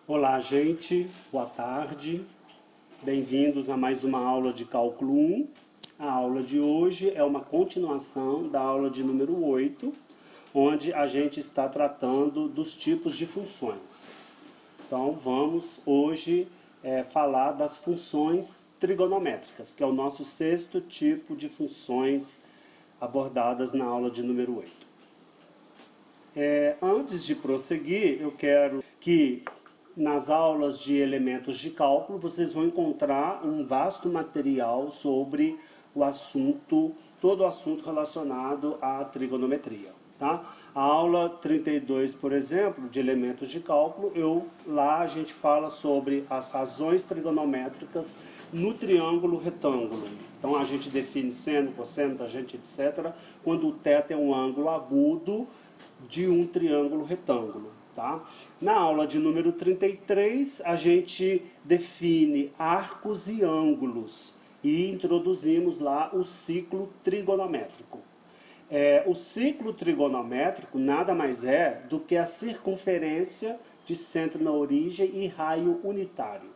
Olá, gente. Boa tarde. Bem-vindos a mais uma aula de Cálculo 1. A aula de hoje é uma continuação da aula de número 8, onde a gente está tratando dos tipos de funções. Então, vamos hoje falar das funções trigonométricas, que é o nosso sexto tipo de funções abordadas na aula de número 8. Antes de prosseguir, eu quero que nas aulas de elementos de cálculo vocês vão encontrar um vasto material sobre o assunto, todo o assunto relacionado à trigonometria. Tá? A aula 32, por exemplo, de elementos de cálculo, lá a gente fala sobre as razões trigonométricas no triângulo retângulo. Então a gente define seno, cosseno, tangente, etc., quando o θ é um ângulo agudo de um triângulo retângulo. Tá? Na aula de número 33, a gente define arcos e ângulos e introduzimos lá o ciclo trigonométrico. O ciclo trigonométrico nada mais é do que a circunferência de centro na origem e raio unitário.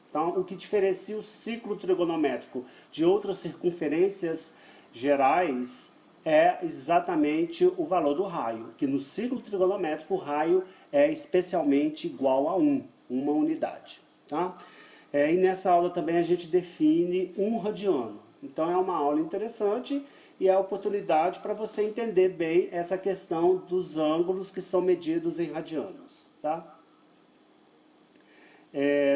Então, o que diferencia o ciclo trigonométrico de outras circunferências gerais é exatamente o valor do raio, que no ciclo trigonométrico o raio é especialmente igual a 1, uma unidade. Tá? E nessa aula também a gente define um radiano. Então é uma aula interessante e é a oportunidade para você entender bem essa questão dos ângulos que são medidos em radianos. Tá?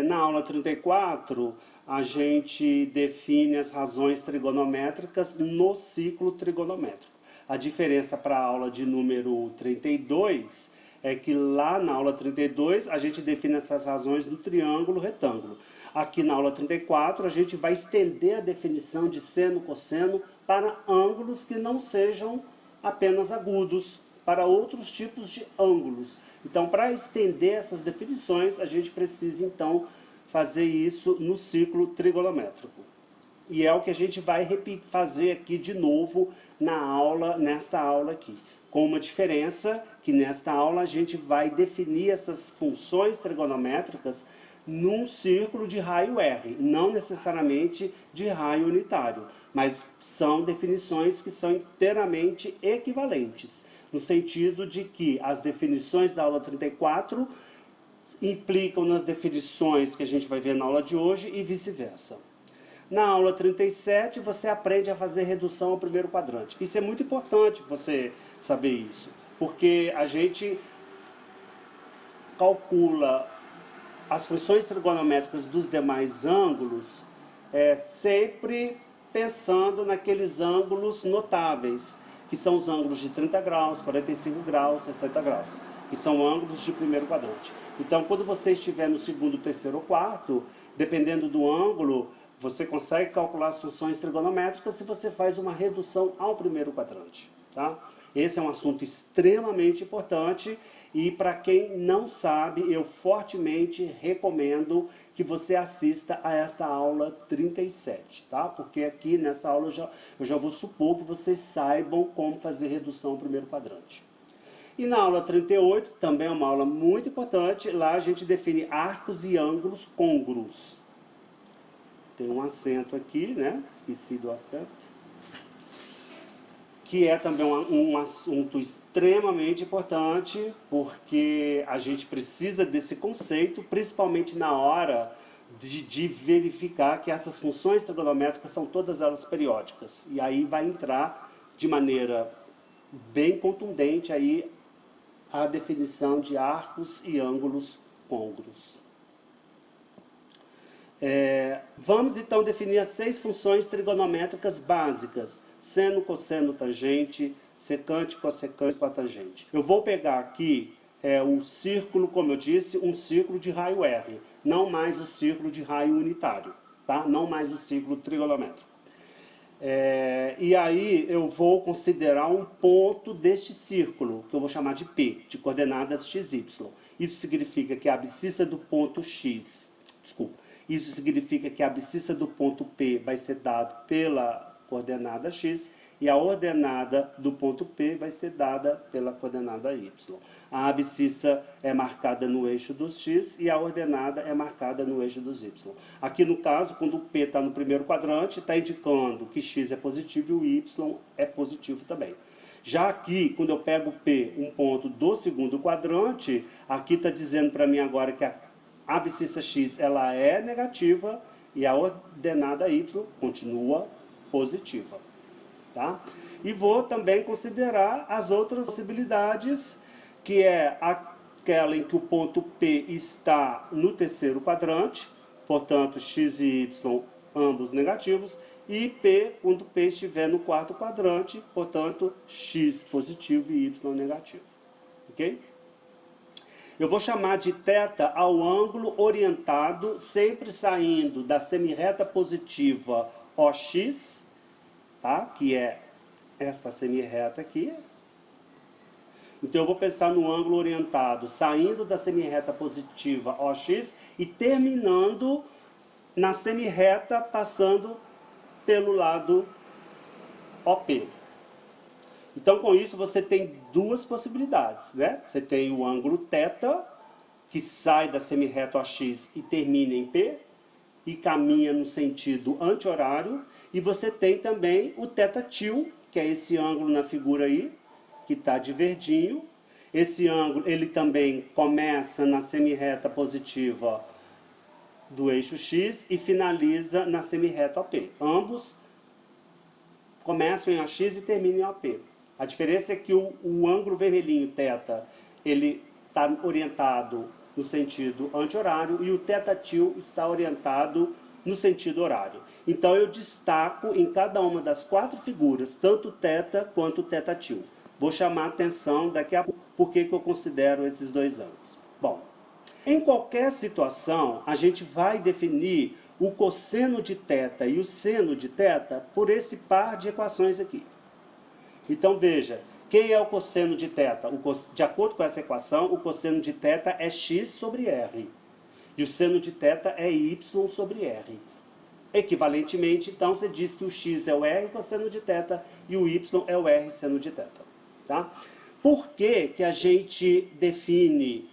Na aula 34, a gente define as razões trigonométricas no ciclo trigonométrico. A diferença para a aula de número 32 é que lá na aula 32 a gente define essas razões no triângulo retângulo. Aqui na aula 34 a gente vai estender a definição de seno, cosseno para ângulos que não sejam apenas agudos, para outros tipos de ângulos. Então, para estender essas definições, a gente precisa, então, fazer isso no ciclo trigonométrico. E é o que a gente vai fazer aqui de novo nesta aula aqui. Com uma diferença que nesta aula a gente vai definir essas funções trigonométricas num círculo de raio R, não necessariamente de raio unitário, mas são definições que são inteiramente equivalentes, no sentido de que as definições da aula 34 implicam nas definições que a gente vai ver na aula de hoje e vice-versa. Na aula 37, você aprende a fazer redução ao primeiro quadrante. Isso é muito importante você saber isso, porque a gente calcula as funções trigonométricas dos demais ângulos sempre pensando naqueles ângulos notáveis, que são os ângulos de 30 graus, 45 graus, 60 graus, que são ângulos de primeiro quadrante. Então, quando você estiver no segundo, terceiro ou quarto, dependendo do ângulo, você consegue calcular as funções trigonométricas se você faz uma redução ao primeiro quadrante. Tá? Esse é um assunto extremamente importante e para quem não sabe, eu fortemente recomendo que você assista a esta aula 37, tá? Porque aqui nessa aula eu já vou supor que vocês saibam como fazer redução ao primeiro quadrante. E na aula 38, também é uma aula muito importante, lá a gente define arcos e ângulos côngruos. Tem um acento aqui, né? Esqueci do acento. Que é também um assunto extremamente importante, porque a gente precisa desse conceito, principalmente na hora de verificar que essas funções trigonométricas são todas elas periódicas. E aí vai entrar de maneira bem contundente aí a definição de arcos e ângulos côngruos. Vamos então definir as 6 funções trigonométricas básicas: seno, cosseno, tangente, secante, cossecante, cotangente. Eu vou pegar aqui um círculo, como eu disse, um círculo de raio R, não mais o círculo de raio unitário, tá? Não mais o círculo trigonométrico. E aí eu vou considerar um ponto deste círculo, que eu vou chamar de P, de coordenadas XY. Isso significa que a abscissa do ponto X, isso significa que a abscissa do ponto P vai ser dado pela coordenada X e a ordenada do ponto P vai ser dada pela coordenada y. A abscissa é marcada no eixo dos x e a ordenada é marcada no eixo dos y. Aqui no caso, quando o P está no primeiro quadrante, está indicando que x é positivo e o y é positivo também. Já aqui, quando eu pego P, um ponto do segundo quadrante, aqui está dizendo para mim agora que a abscissa x ela é negativa e a ordenada y continua positiva. Tá? E vou também considerar as outras possibilidades, que é aquela em que o ponto P está no terceiro quadrante, portanto x e y ambos negativos, e P quando P estiver no quarto quadrante, portanto x positivo e y negativo. Ok? Eu vou chamar de θ ao ângulo orientado, sempre saindo da semirreta positiva OX, tá? Que é esta semirreta aqui. Então eu vou pensar no ângulo orientado saindo da semirreta positiva OX e terminando na semirreta passando pelo lado OP. Então com isso você tem duas possibilidades, né? Você tem o ângulo θ, que sai da semirreta OX e termina em P, e caminha no sentido anti-horário, e você tem também o θ-til, que é esse ângulo na figura aí, que está de verdinho. Esse ângulo, ele também começa na semirreta positiva do eixo X e finaliza na semirreta OP. Ambos começam em OX e terminam em OP. A diferença é que o ângulo vermelhinho, θ, ele está orientado no sentido anti-horário e o θ-til está orientado no sentido horário. Então eu destaco em cada uma das quatro figuras, tanto θ quanto θ-til. Vou chamar a atenção daqui a pouco por que eu considero esses dois ângulos. Bom, em qualquer situação, a gente vai definir o cosseno de θ e o seno de θ por esse par de equações aqui. Então veja, quem é o cosseno de θ? De acordo com essa equação, o cosseno de θ é x sobre r. E o seno de θ é y sobre r. Equivalentemente, então, você diz que o x é o r cosseno de θ e o y é o r seno de θ. Tá? Por que que a gente define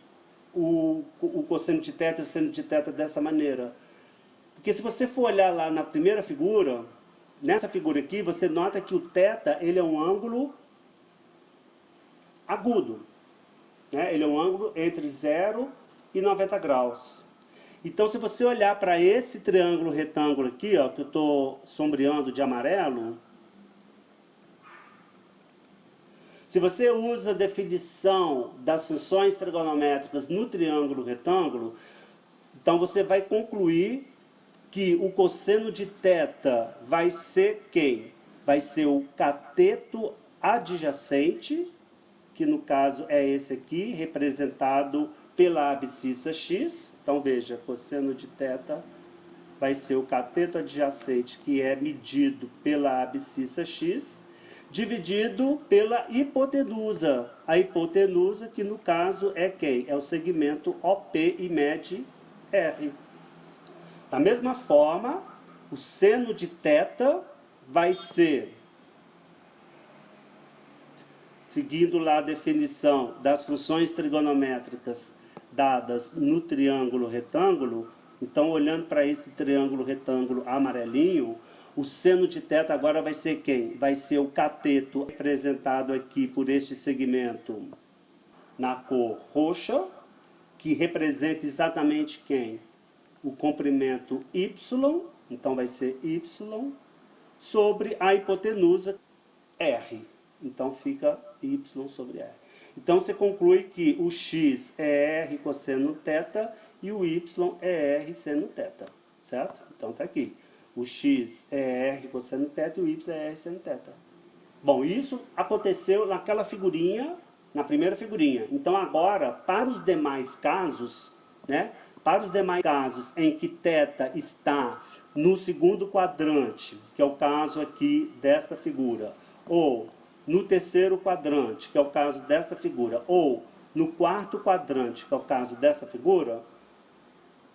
o cosseno de θ e o seno de θ dessa maneira? Porque se você for olhar lá na primeira figura, nessa figura aqui, você nota que o θ ele é um ângulo agudo. Né? Ele é um ângulo entre 0 e 90 graus. Então, se você olhar para esse triângulo retângulo aqui, ó, que eu estou sombreando de amarelo, se você usa a definição das funções trigonométricas no triângulo retângulo, então você vai concluir que o cosseno de θ vai ser quem? Vai ser o cateto adjacente, que no caso é esse aqui, representado pela abscissa x. Então veja, cosseno de θ vai ser o cateto adjacente, que é medido pela abscissa x, dividido pela hipotenusa. A hipotenusa, que no caso é quem? É o segmento OP e mede R. Da mesma forma, o seno de θ vai ser, seguindo lá a definição das funções trigonométricas dadas no triângulo retângulo, então olhando para esse triângulo retângulo amarelinho, o seno de θ agora vai ser quem? Vai ser o cateto representado aqui por este segmento na cor roxa, que representa exatamente quem? O comprimento y, então vai ser y, sobre a hipotenusa r. Então fica y sobre r. Então você conclui que o x é r cosseno θ e o y é r seno θ, certo? Então está aqui. O x é r cosseno θ e o y é r seno θ. Bom, isso aconteceu naquela figurinha, na primeira figurinha. Então agora, para os demais casos, né? Para os demais casos em que θ está no segundo quadrante, que é o caso aqui desta figura, ou no terceiro quadrante, que é o caso dessa figura, ou no quarto quadrante, que é o caso dessa figura,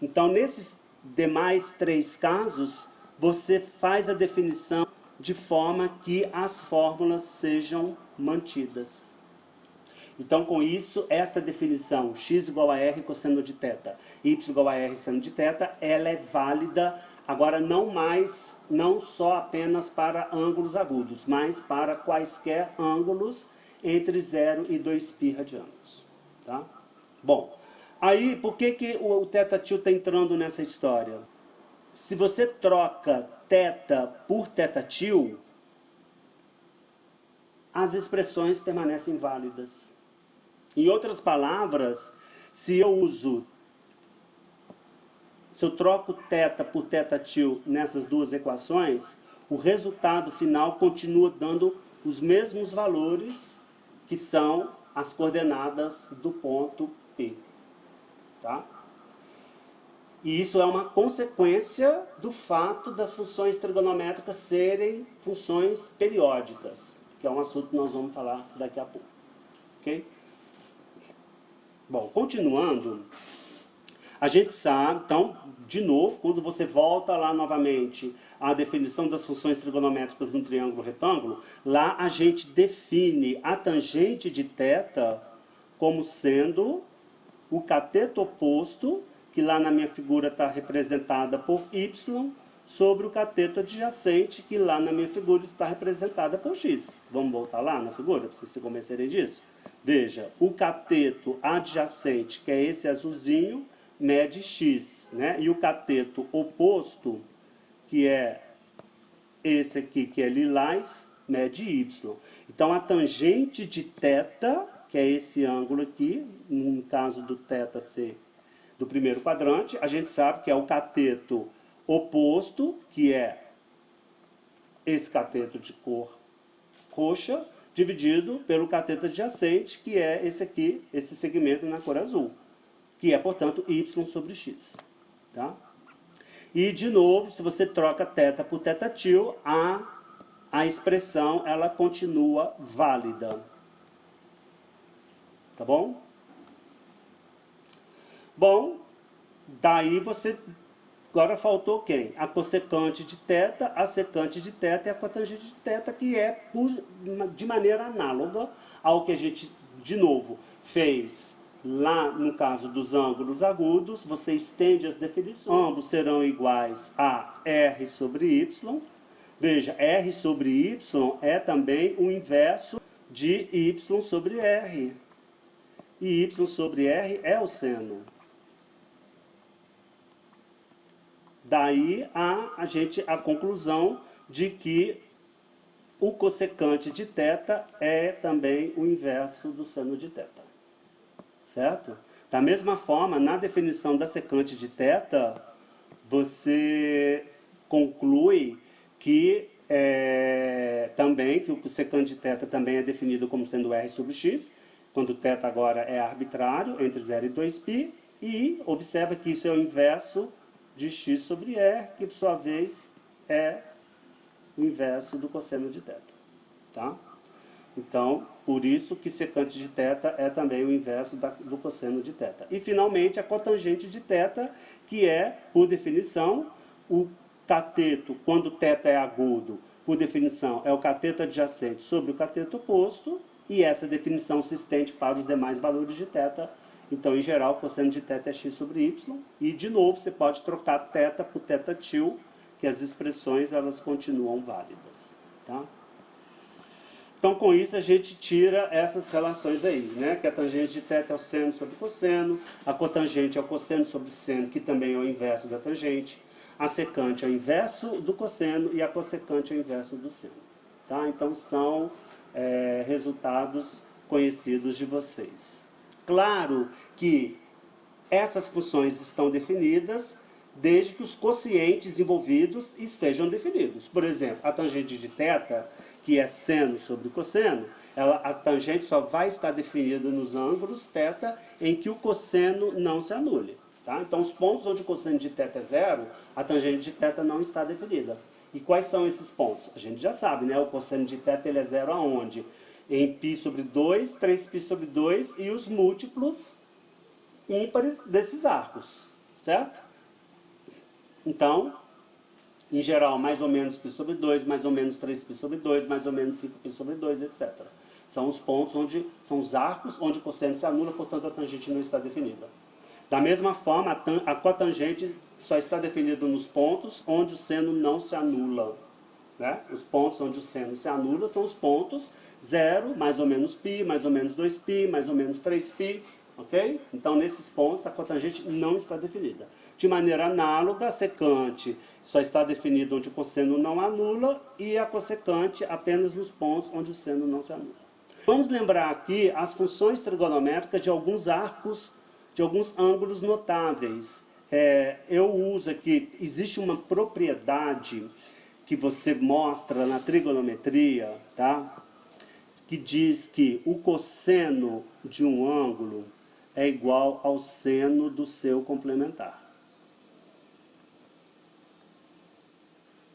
então nesses demais três casos, você faz a definição de forma que as fórmulas sejam mantidas. Então, com isso, essa definição, x igual a r cosseno de θ, y igual a r seno de θ, ela é válida, agora não só apenas para ângulos agudos, mas para quaisquer ângulos entre 0 e 2π radianos. Tá? Bom, aí, por que o θ tilde está entrando nessa história? Se você troca θ por θ tilde, as expressões permanecem válidas. Em outras palavras, se eu troco θ por θ tilde nessas duas equações, o resultado final continua dando os mesmos valores que são as coordenadas do ponto P. Tá? E isso é uma consequência do fato das funções trigonométricas serem funções periódicas, que é um assunto que nós vamos falar daqui a pouco. Ok? Bom, continuando, a gente sabe, então, de novo, quando você volta lá novamente à definição das funções trigonométricas no triângulo retângulo, lá a gente define a tangente de θ como sendo o cateto oposto, que lá na minha figura está representada por y, sobre o cateto adjacente, que lá na minha figura está representada por x. Vamos voltar lá na figura, para vocês se convencerem disso? Veja, o cateto adjacente, que é esse azulzinho, mede x, né? E o cateto oposto, que é esse aqui, que é lilás, mede y. Então, a tangente de θ, que é esse ângulo aqui, no caso do θ ser do primeiro quadrante, a gente sabe que é o cateto oposto, que é esse cateto de cor roxa, dividido pelo cateto adjacente, que é esse aqui, esse segmento na cor azul, que é, portanto, y sobre x. Tá? E, de novo, se você troca θ por θ tilde, a expressão ela continua válida. Tá bom? Bom, daí você... Agora faltou quem? A cossecante de θ, a secante de θ e a cotangente de θ, que é de maneira análoga ao que a gente, de novo, fez lá no caso dos ângulos agudos. Você estende as definições, ambos serão iguais a r sobre y. Veja, r sobre y é também o inverso de y sobre r. E y sobre r é o seno. Daí a conclusão de que o cossecante de θ é também o inverso do seno de θ. Certo? Da mesma forma, na definição da secante de θ, você conclui que também que o cossecante de θ também é definido como sendo r sobre x, quando θ agora é arbitrário, entre 0 e 2π, e observa que isso é o inverso de x sobre r, que por sua vez é o inverso do cosseno de θ. Tá? Então, por isso que secante de θ é também o inverso do cosseno de θ. E, finalmente, a cotangente de θ, que é, por definição, o cateto, quando θ é agudo, por definição, é o cateto adjacente sobre o cateto oposto, e essa definição se estende para os demais valores de θ. Então, em geral, o cosseno de θ é x sobre y. E, de novo, você pode trocar θ por θ tilde, que as expressões elas continuam válidas. Tá? Então, com isso, a gente tira essas relações aí, né? Que a tangente de θ é o seno sobre cosseno, a cotangente é o cosseno sobre seno, que também é o inverso da tangente, a secante é o inverso do cosseno e a cossecante é o inverso do seno. Tá? Então, são resultados conhecidos de vocês. Claro que essas funções estão definidas desde que os quocientes envolvidos estejam definidos. Por exemplo, a tangente de θ, que é seno sobre cosseno, a tangente só vai estar definida nos ângulos θ em que o cosseno não se anule. Tá? Então, os pontos onde o cosseno de θ é zero, a tangente de θ não está definida. E quais são esses pontos? A gente já sabe, né? O cosseno de θ ele é zero aonde? Em π sobre 2, 3π sobre 2 e os múltiplos ímpares desses arcos, certo? Então, Em geral, mais ou menos π sobre 2, mais ou menos 3π sobre 2, mais ou menos 5π sobre 2, etc. São os pontos são os arcos onde o cosseno se anula, portanto a tangente não está definida. Da mesma forma, a cotangente só está definida nos pontos onde o seno não se anula. Né? Os pontos onde o seno se anula são os pontos 0, mais ou menos π, mais ou menos 2π, mais ou menos 3π. Ok? Então, nesses pontos, a cotangente não está definida. De maneira análoga, a secante só está definida onde o cosseno não anula e a cossecante apenas nos pontos onde o seno não se anula. Vamos lembrar aqui as funções trigonométricas de alguns arcos, de alguns ângulos notáveis. Eu uso aqui, existe uma propriedade que você mostra na trigonometria, tá? Que diz que o cosseno de um ângulo é igual ao seno do seu complementar.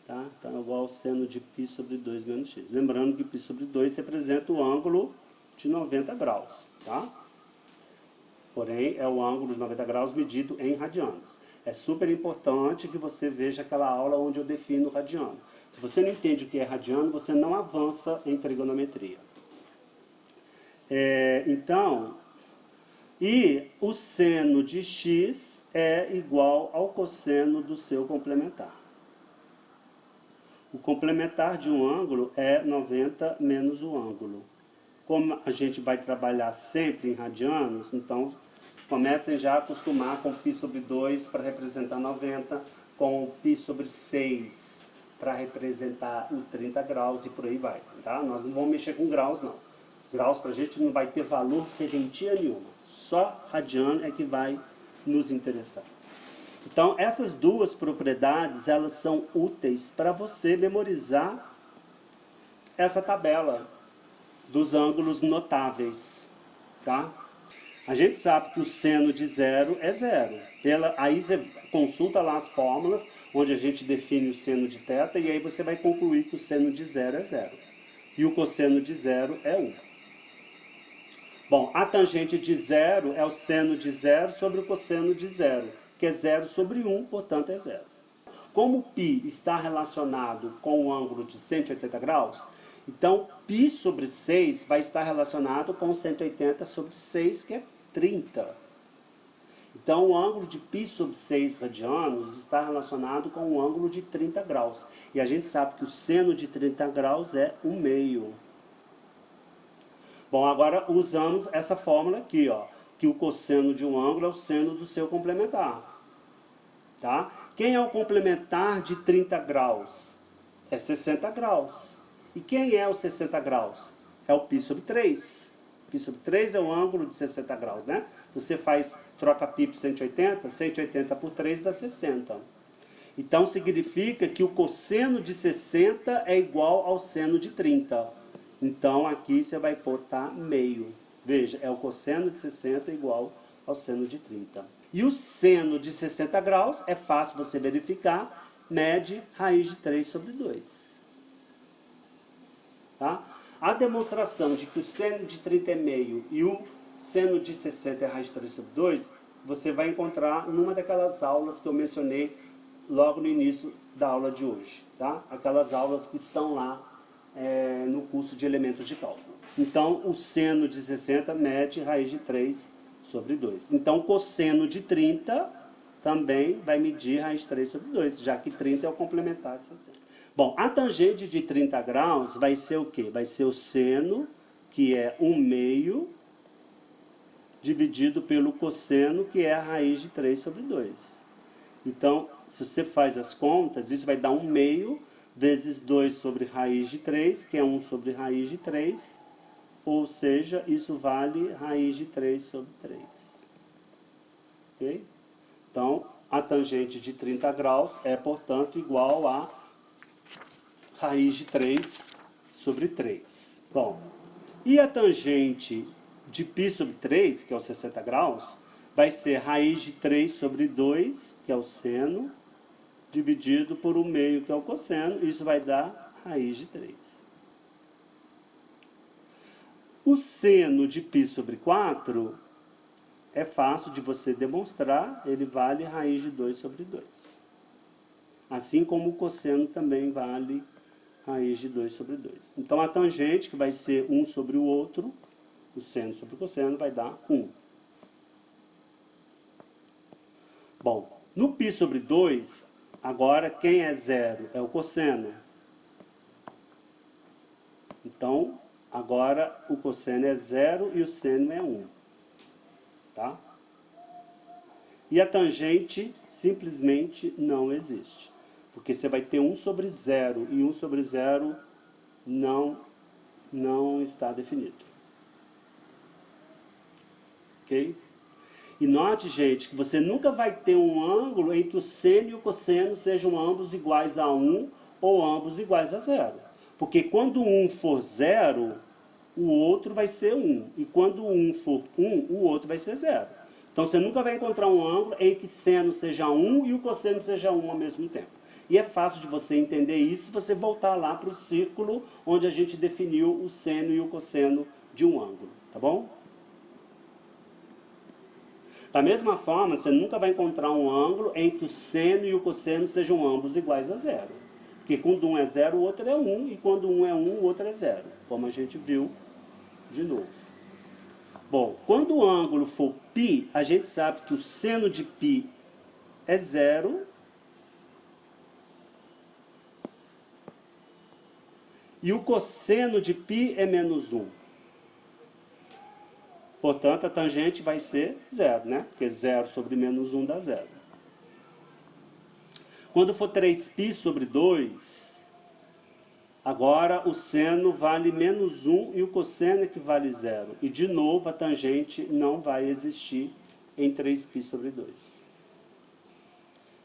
Tá? Então, é igual ao seno de π sobre 2 menos x. Lembrando que π sobre 2 representa o ângulo de 90 graus. Tá? Porém, é o ângulo de 90 graus medido em radianos. É super importante que você veja aquela aula onde eu defino o radiano. Se você não entende o que é radiano, você não avança em trigonometria. E o seno de x é igual ao cosseno do seu complementar. O complementar de um ângulo é 90 menos o ângulo. Como a gente vai trabalhar sempre em radianos, então comecem já a acostumar com π sobre 2 para representar 90, com π sobre 6 para representar os 30 graus e por aí vai. Tá? Nós não vamos mexer com graus, não. Graus para a gente não vai ter valor serventia nenhuma. Só radiano é que vai nos interessar. Então, essas duas propriedades, elas são úteis para você memorizar essa tabela dos ângulos notáveis. Tá? A gente sabe que o seno de 0 é 0. Aí você consulta lá as fórmulas, onde a gente define o seno de θ, e aí você vai concluir que o seno de 0 é 0. E o cosseno de 0 é 1. Bom, a tangente de 0 é o seno de 0 sobre o cosseno de 0, que é 0 sobre 1, portanto é 0. Como π está relacionado com o ângulo de 180 graus, então π sobre 6 vai estar relacionado com 180 sobre 6, que é 30. Então o ângulo de π sobre 6 radianos está relacionado com o ângulo de 30 graus. E a gente sabe que o seno de 30 graus é 1/2. Bom, agora usamos essa fórmula aqui, ó, que o cosseno de um ângulo é o seno do seu complementar. Tá? Quem é o complementar de 30 graus? É 60 graus. E quem é o 60 graus? É o π sobre 3. Π sobre 3 é o ângulo de 60 graus, né? Você troca π por 180, 180 por 3 dá 60. Então significa que o cosseno de 60 é igual ao seno de 30. Então, aqui você vai botar meio. Veja, é o cosseno de 60 igual ao seno de 30. E o seno de 60 graus, é fácil você verificar, mede raiz de 3 sobre 2. Tá? A demonstração de que o seno de 30 é meio e o seno de 60 é raiz de 3 sobre 2, você vai encontrar numa daquelas aulas que eu mencionei logo no início da aula de hoje. Tá? Aquelas aulas que estão lá no curso de elementos de cálculo. Então, o seno de 60 mede raiz de 3 sobre 2. Então, o cosseno de 30 também vai medir raiz de 3 sobre 2, já que 30 é o complementar de 60. Bom, a tangente de 30 graus vai ser o quê? Vai ser o seno, que é 1/2, dividido pelo cosseno, que é a raiz de 3 sobre 2. Então, se você faz as contas, isso vai dar 1/2 vezes 2 sobre raiz de 3, que é 1 sobre raiz de 3, ou seja, isso vale raiz de 3 sobre 3. Ok? Então, a tangente de 30 graus é, portanto, igual a raiz de 3 sobre 3. Bom, e a tangente de π sobre 3, que é os 60 graus, vai ser raiz de 3 sobre 2, que é o seno, dividido por 1/2, que é o cosseno, isso vai dar raiz de 3. O seno de π sobre 4 é fácil de você demonstrar, ele vale raiz de 2 sobre 2. assim como o cosseno também vale raiz de 2 sobre 2. Então, a tangente, que vai ser um sobre o outro, o seno sobre o cosseno, vai dar 1. Bom, no π sobre 2, agora quem é zero é o cosseno. Então, agora o cosseno é 0 e o seno é 1. Tá? E a tangente simplesmente não existe. Porque você vai ter 1 sobre 0 e 1 sobre 0 não está definido. Ok? E note, gente, que você nunca vai ter um ângulo em que o seno e o cosseno sejam ambos iguais a 1 ou ambos iguais a 0. Porque quando um for 0, o outro vai ser 1. E quando um for 1, o outro vai ser 0. Então você nunca vai encontrar um ângulo em que seno seja 1 e o cosseno seja 1 ao mesmo tempo. E é fácil de você entender isso se você voltar lá para o círculo onde a gente definiu o seno e o cosseno de um ângulo. Tá bom? Da mesma forma, você nunca vai encontrar um ângulo em que o seno e o cosseno sejam ambos iguais a 0. Porque quando um é 0, o outro é 1, e quando um é 1, o outro é 0. Como a gente viu de novo. Bom, quando o ângulo for π, a gente sabe que o seno de π é 0 e o cosseno de π é menos 1. Portanto, a tangente vai ser 0, né? Porque 0 sobre menos 1 dá 0. Quando for 3π sobre 2, agora o seno vale menos 1 e o cosseno equivale 0. E, de novo, a tangente não vai existir em 3π sobre 2.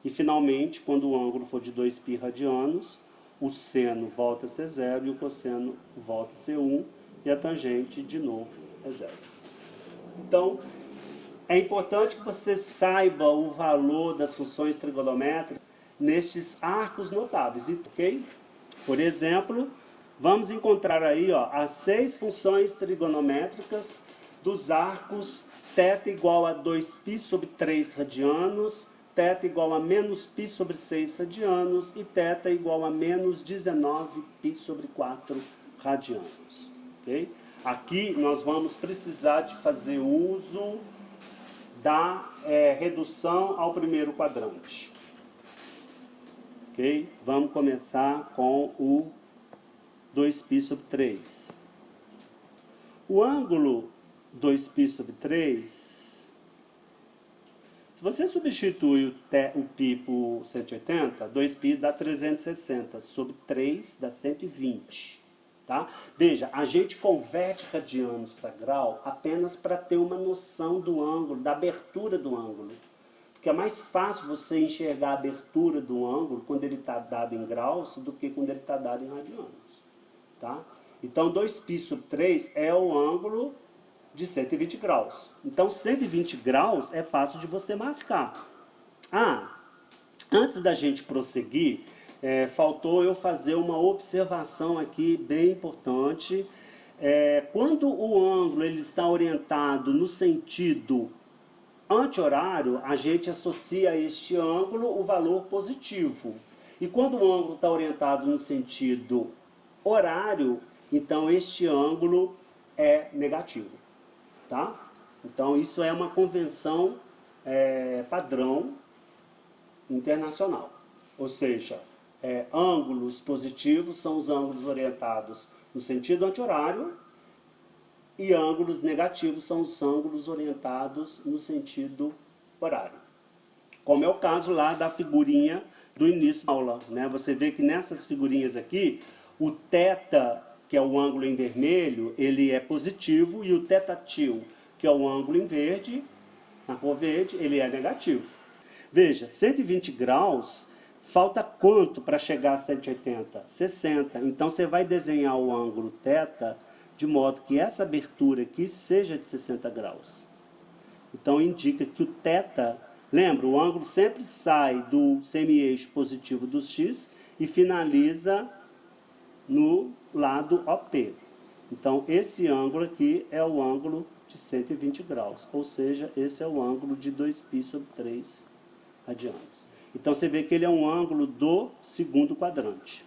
E, finalmente, quando o ângulo for de 2π radianos, o seno volta a ser 0 e o cosseno volta a ser 1. E a tangente, de novo, é 0. Então, é importante que você saiba o valor das funções trigonométricas nestes arcos notáveis, ok? Por exemplo, vamos encontrar aí as 6 funções trigonométricas dos arcos θ igual a 2π sobre 3 radianos, θ igual a menos π sobre 6 radianos e θ igual a menos 19π sobre 4 radianos. Okay? Aqui nós vamos precisar de fazer uso da redução ao primeiro quadrante. Okay? Vamos começar com o 2π sobre 3. O ângulo 2π sobre 3, se você substitui o π por 180, 2π dá 360, sobre 3 dá 120. Tá? Veja, a gente converte radianos para grau apenas para ter uma noção do ângulo, da abertura do ângulo. Porque é mais fácil você enxergar a abertura do ângulo quando ele está dado em graus do que quando ele está dado em radianos. Tá? Então, 2π sobre 3 é o ângulo de 120 graus. Então, 120 graus é fácil de você marcar. Antes da gente prosseguir, faltou eu fazer uma observação aqui bem importante. Quando o ângulo ele está orientado no sentido anti-horário, a gente associa a este ângulo o valor positivo. E quando o ângulo está orientado no sentido horário, então este ângulo é negativo. Tá? Então, isso é uma convenção padrão internacional. Ou seja, ângulos positivos são os ângulos orientados no sentido anti-horário e ângulos negativos são os ângulos orientados no sentido horário. Como é o caso lá da figurinha do início da aula. Né? Você vê que nessas figurinhas aqui, o θ, que é o ângulo em vermelho, ele é positivo, e o θ-til, que é o ângulo em verde, na cor verde, ele é negativo. Veja, 120 graus, falta quanto para chegar a 180? 60. Então, você vai desenhar o ângulo θ de modo que essa abertura aqui seja de 60 graus. Então, indica que o θ, lembra, o ângulo sempre sai do semi-eixo positivo do x e finaliza no lado OP. Então, esse ângulo aqui é o ângulo de 120 graus, ou seja, esse é o ângulo de 2π sobre 3 radianos. Então você vê que ele é um ângulo do segundo quadrante.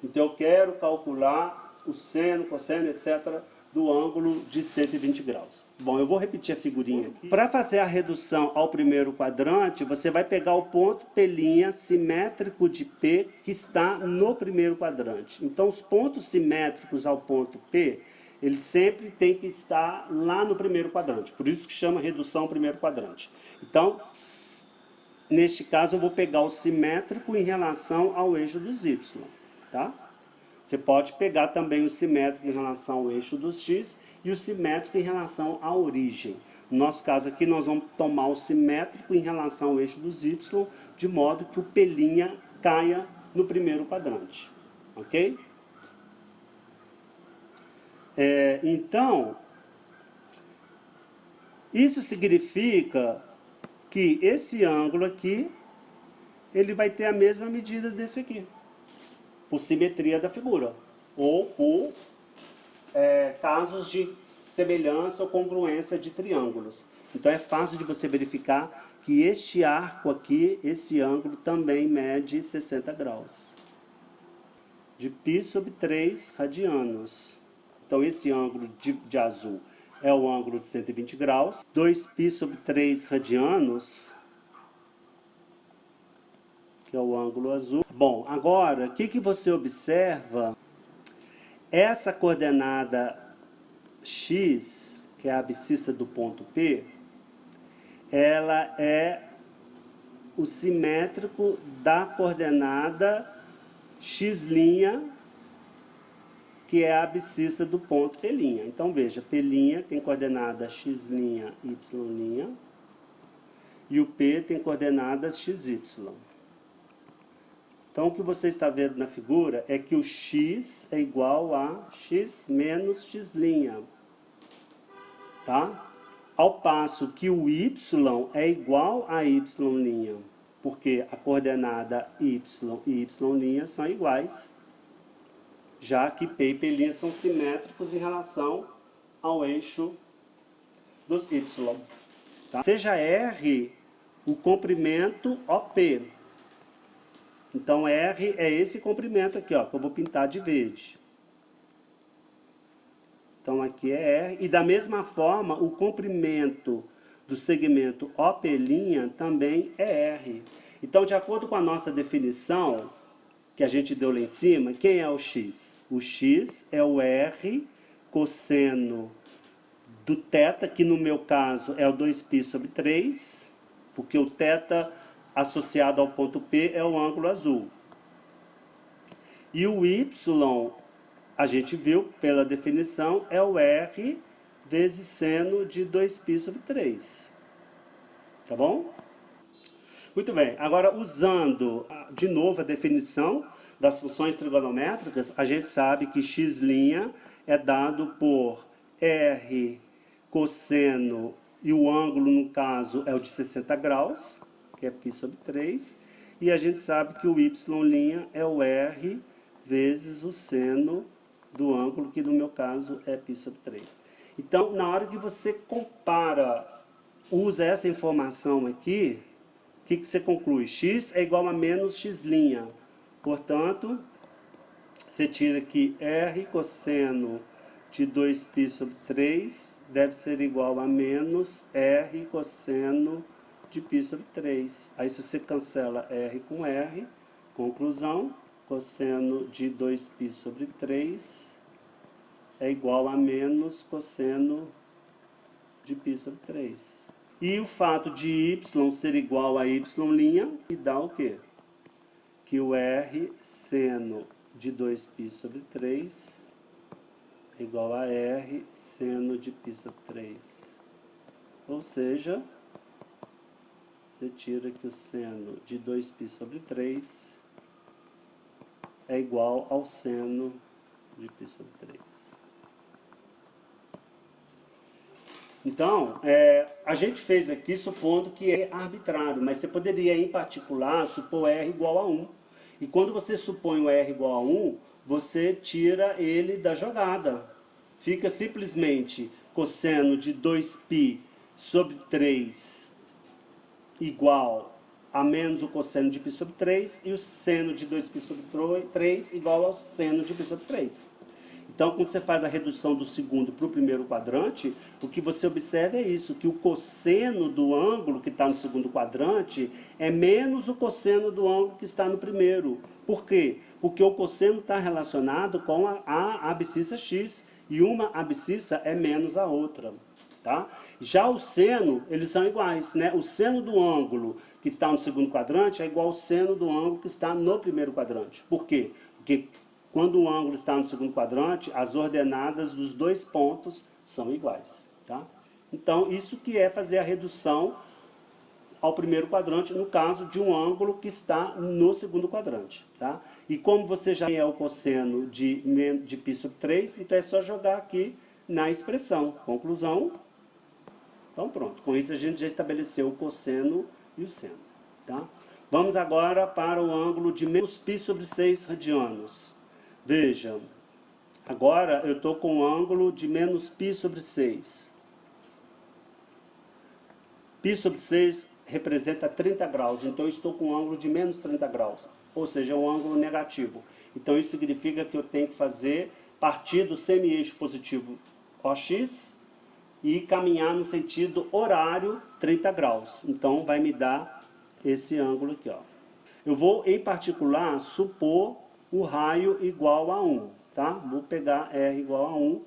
Então eu quero calcular o seno, cosseno, etc., do ângulo de 120 graus. Bom, eu vou repetir a figurinha aqui. Para fazer a redução ao primeiro quadrante, você vai pegar o ponto P' simétrico de P que está no primeiro quadrante. Então os pontos simétricos ao ponto P, ele sempre tem que estar lá no primeiro quadrante. Por isso que chama redução ao primeiro quadrante. Então, neste caso, eu vou pegar o simétrico em relação ao eixo dos y, tá? Você pode pegar também o simétrico em relação ao eixo dos x e o simétrico em relação à origem. No nosso caso aqui, nós vamos tomar o simétrico em relação ao eixo dos y, de modo que o P' caia no primeiro quadrante. Ok? Então, isso significa que esse ângulo aqui, ele vai ter a mesma medida desse aqui, por simetria da figura, ou por casos de semelhança ou congruência de triângulos. Então é fácil de você verificar que este arco aqui, esse ângulo, também mede 60 graus. De π sobre 3 radianos. Então esse ângulo de azul é o ângulo de 120 graus. 2π sobre 3 radianos, que é o ângulo azul. Bom, agora, o que você observa? Essa coordenada x, que é a abscissa do ponto P, ela é o simétrico da coordenada x', que é a abscissa do ponto P'. Então veja, P' tem coordenada x', y', e o P tem coordenadas xy. Então, o que você está vendo na figura é que o x é igual a x menos x', tá? Ao passo que o y é igual a y', porque a coordenada y e y' são iguais, já que P e P' são simétricos em relação ao eixo dos y. Tá? Seja R o comprimento OP. Então, R é esse comprimento aqui, ó, que eu vou pintar de verde. Então, aqui é R. E da mesma forma, o comprimento do segmento OP' também é R. Então, de acordo com a nossa definição, que a gente deu lá em cima, quem é o x? O x é o R cosseno do θ, que no meu caso é o 2π sobre 3, porque o θ associado ao ponto P é o ângulo azul. E o y, a gente viu pela definição, é o R vezes seno de 2π sobre 3. Tá bom? Muito bem. Agora, usando de novo a definição das funções trigonométricas, a gente sabe que x' é dado por R cosseno, e o ângulo, no caso, é o de 60 graus, que é π sobre 3, e a gente sabe que o y' é o R vezes o seno do ângulo, que no meu caso é π sobre 3. Então, na hora que você compara, usa essa informação aqui, o que você conclui? X é igual a menos x'. Portanto, você tira aqui R cosseno de 2π sobre 3 deve ser igual a menos R cosseno de π sobre 3. Aí, se você cancela R com R, conclusão, cosseno de 2π sobre 3 é igual a menos cosseno de π sobre 3. E o fato de y ser igual a y', e dá o quê? Que o R seno de 2π sobre 3 é igual a R seno de π sobre 3. Ou seja, você tira que o seno de 2π sobre 3 é igual ao seno de π sobre 3. Então, a gente fez aqui supondo que é arbitrário, mas você poderia, em particular, supor R igual a 1. E quando você supõe o R igual a 1, você tira ele da jogada. Fica simplesmente cosseno de 2π sobre 3 igual a menos o cosseno de π sobre 3 e o seno de 2π sobre 3 igual ao seno de π sobre 3. Então, quando você faz a redução do segundo para o primeiro quadrante, o que você observa é isso, que o cosseno do ângulo que está no segundo quadrante é menos o cosseno do ângulo que está no primeiro. Por quê? Porque o cosseno está relacionado com a abscissa x e uma abscissa é menos a outra. Tá? Já o seno, eles são iguais, né? O seno do ângulo que está no segundo quadrante é igual ao seno do ângulo que está no primeiro quadrante. Por quê? Porque quando o ângulo está no segundo quadrante, as ordenadas dos dois pontos são iguais. Tá? Então, isso que é fazer a redução ao primeiro quadrante, no caso de um ângulo que está no segundo quadrante. Tá? E como você já é o cosseno de π sobre 3, então é só jogar aqui na expressão. Conclusão. Então, pronto. Com isso, a gente já estabeleceu o cosseno e o seno. Tá? Vamos agora para o ângulo de menos π sobre 6 radianos. Veja, agora eu estou com o ângulo de menos π sobre 6. Π sobre 6 representa 30 graus, então eu estou com um ângulo de menos 30 graus, ou seja, é um ângulo negativo. Então isso significa que eu tenho que fazer partir do semi-eixo positivo OX e caminhar no sentido horário 30 graus. Então vai me dar esse ângulo aqui. Ó. Eu vou, em particular, supor o raio igual a 1, tá? Vou pegar R igual a 1,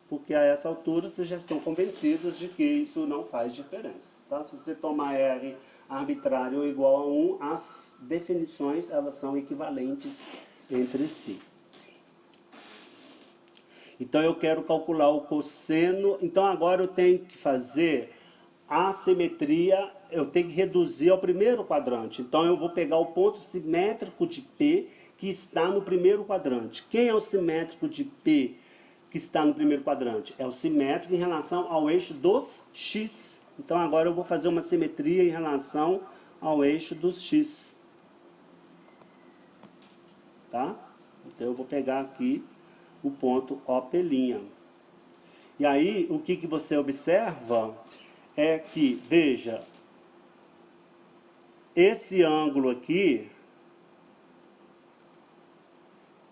porque a essa altura vocês já estão convencidos de que isso não faz diferença, tá? Se você tomar R arbitrário ou igual a 1, as definições elas são equivalentes entre si. Então eu quero calcular o cosseno, então agora eu tenho que fazer a simetria, eu tenho que reduzir ao primeiro quadrante. Então eu vou pegar o ponto simétrico de P, que está no primeiro quadrante. Quem é o simétrico de P que está no primeiro quadrante? É o simétrico em relação ao eixo dos x. Então agora eu vou fazer uma simetria em relação ao eixo dos x. Tá? Então eu vou pegar aqui o ponto OP'. E aí o que você observa é que, veja, esse ângulo aqui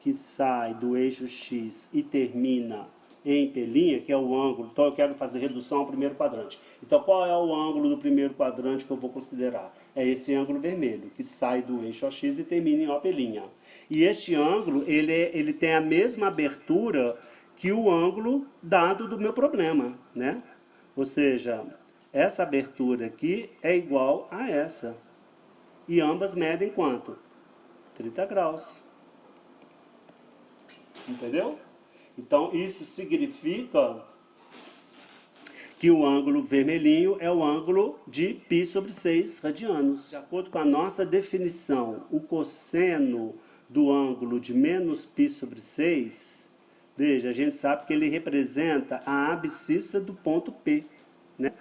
que sai do eixo X e termina em P', que é o ângulo, então eu quero fazer redução ao primeiro quadrante. Então qual é o ângulo do primeiro quadrante que eu vou considerar? É esse ângulo vermelho, que sai do eixo X e termina em OP'. E este ângulo, ele tem a mesma abertura que o ângulo dado do meu problema, né? Ou seja, essa abertura aqui é igual a essa. E ambas medem quanto? 30 graus. Entendeu? Então, isso significa que o ângulo vermelhinho é o ângulo de π sobre 6 radianos. De acordo com a nossa definição, o cosseno do ângulo de menos π sobre 6, veja, a gente sabe que ele representa a abscissa do ponto P. Né?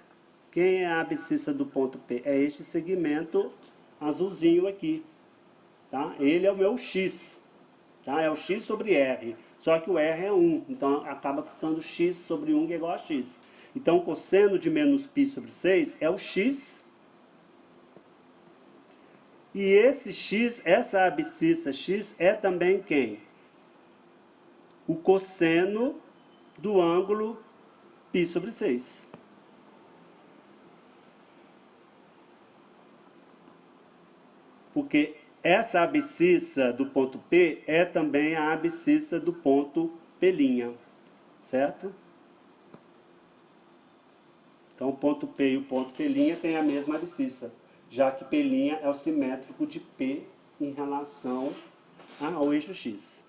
Quem é a abscissa do ponto P? É este segmento azulzinho aqui. Tá? Ele é o meu x. Tá? É o x sobre R, só que o R é 1, então acaba ficando x sobre 1 que é igual a x. Então, o cosseno de menos π sobre 6 é o x, e esse x, essa abscissa x, é também quem? O cosseno do ângulo π sobre 6. Porque essa abscissa do ponto P é também a abscissa do ponto P', certo? Então, o ponto P e o ponto P' têm a mesma abscissa, já que P' é o simétrico de P em relação ao eixo X.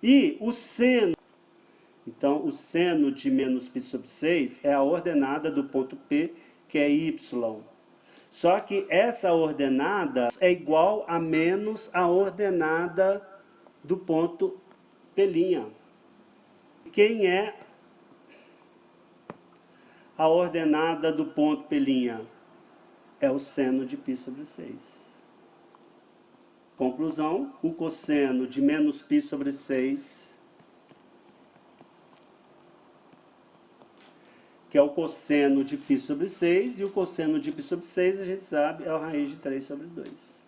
E o seno, então, o seno de menos π sobre 6 é a ordenada do ponto P, que é Y. Só que essa ordenada é igual a menos a ordenada do ponto P'. Quem é a ordenada do ponto P'? É o seno de π sobre 6. Conclusão, o cosseno de menos π sobre 6 que é o cosseno de π sobre 6, e o cosseno de π sobre 6, a gente sabe, é a raiz de 3 sobre 2.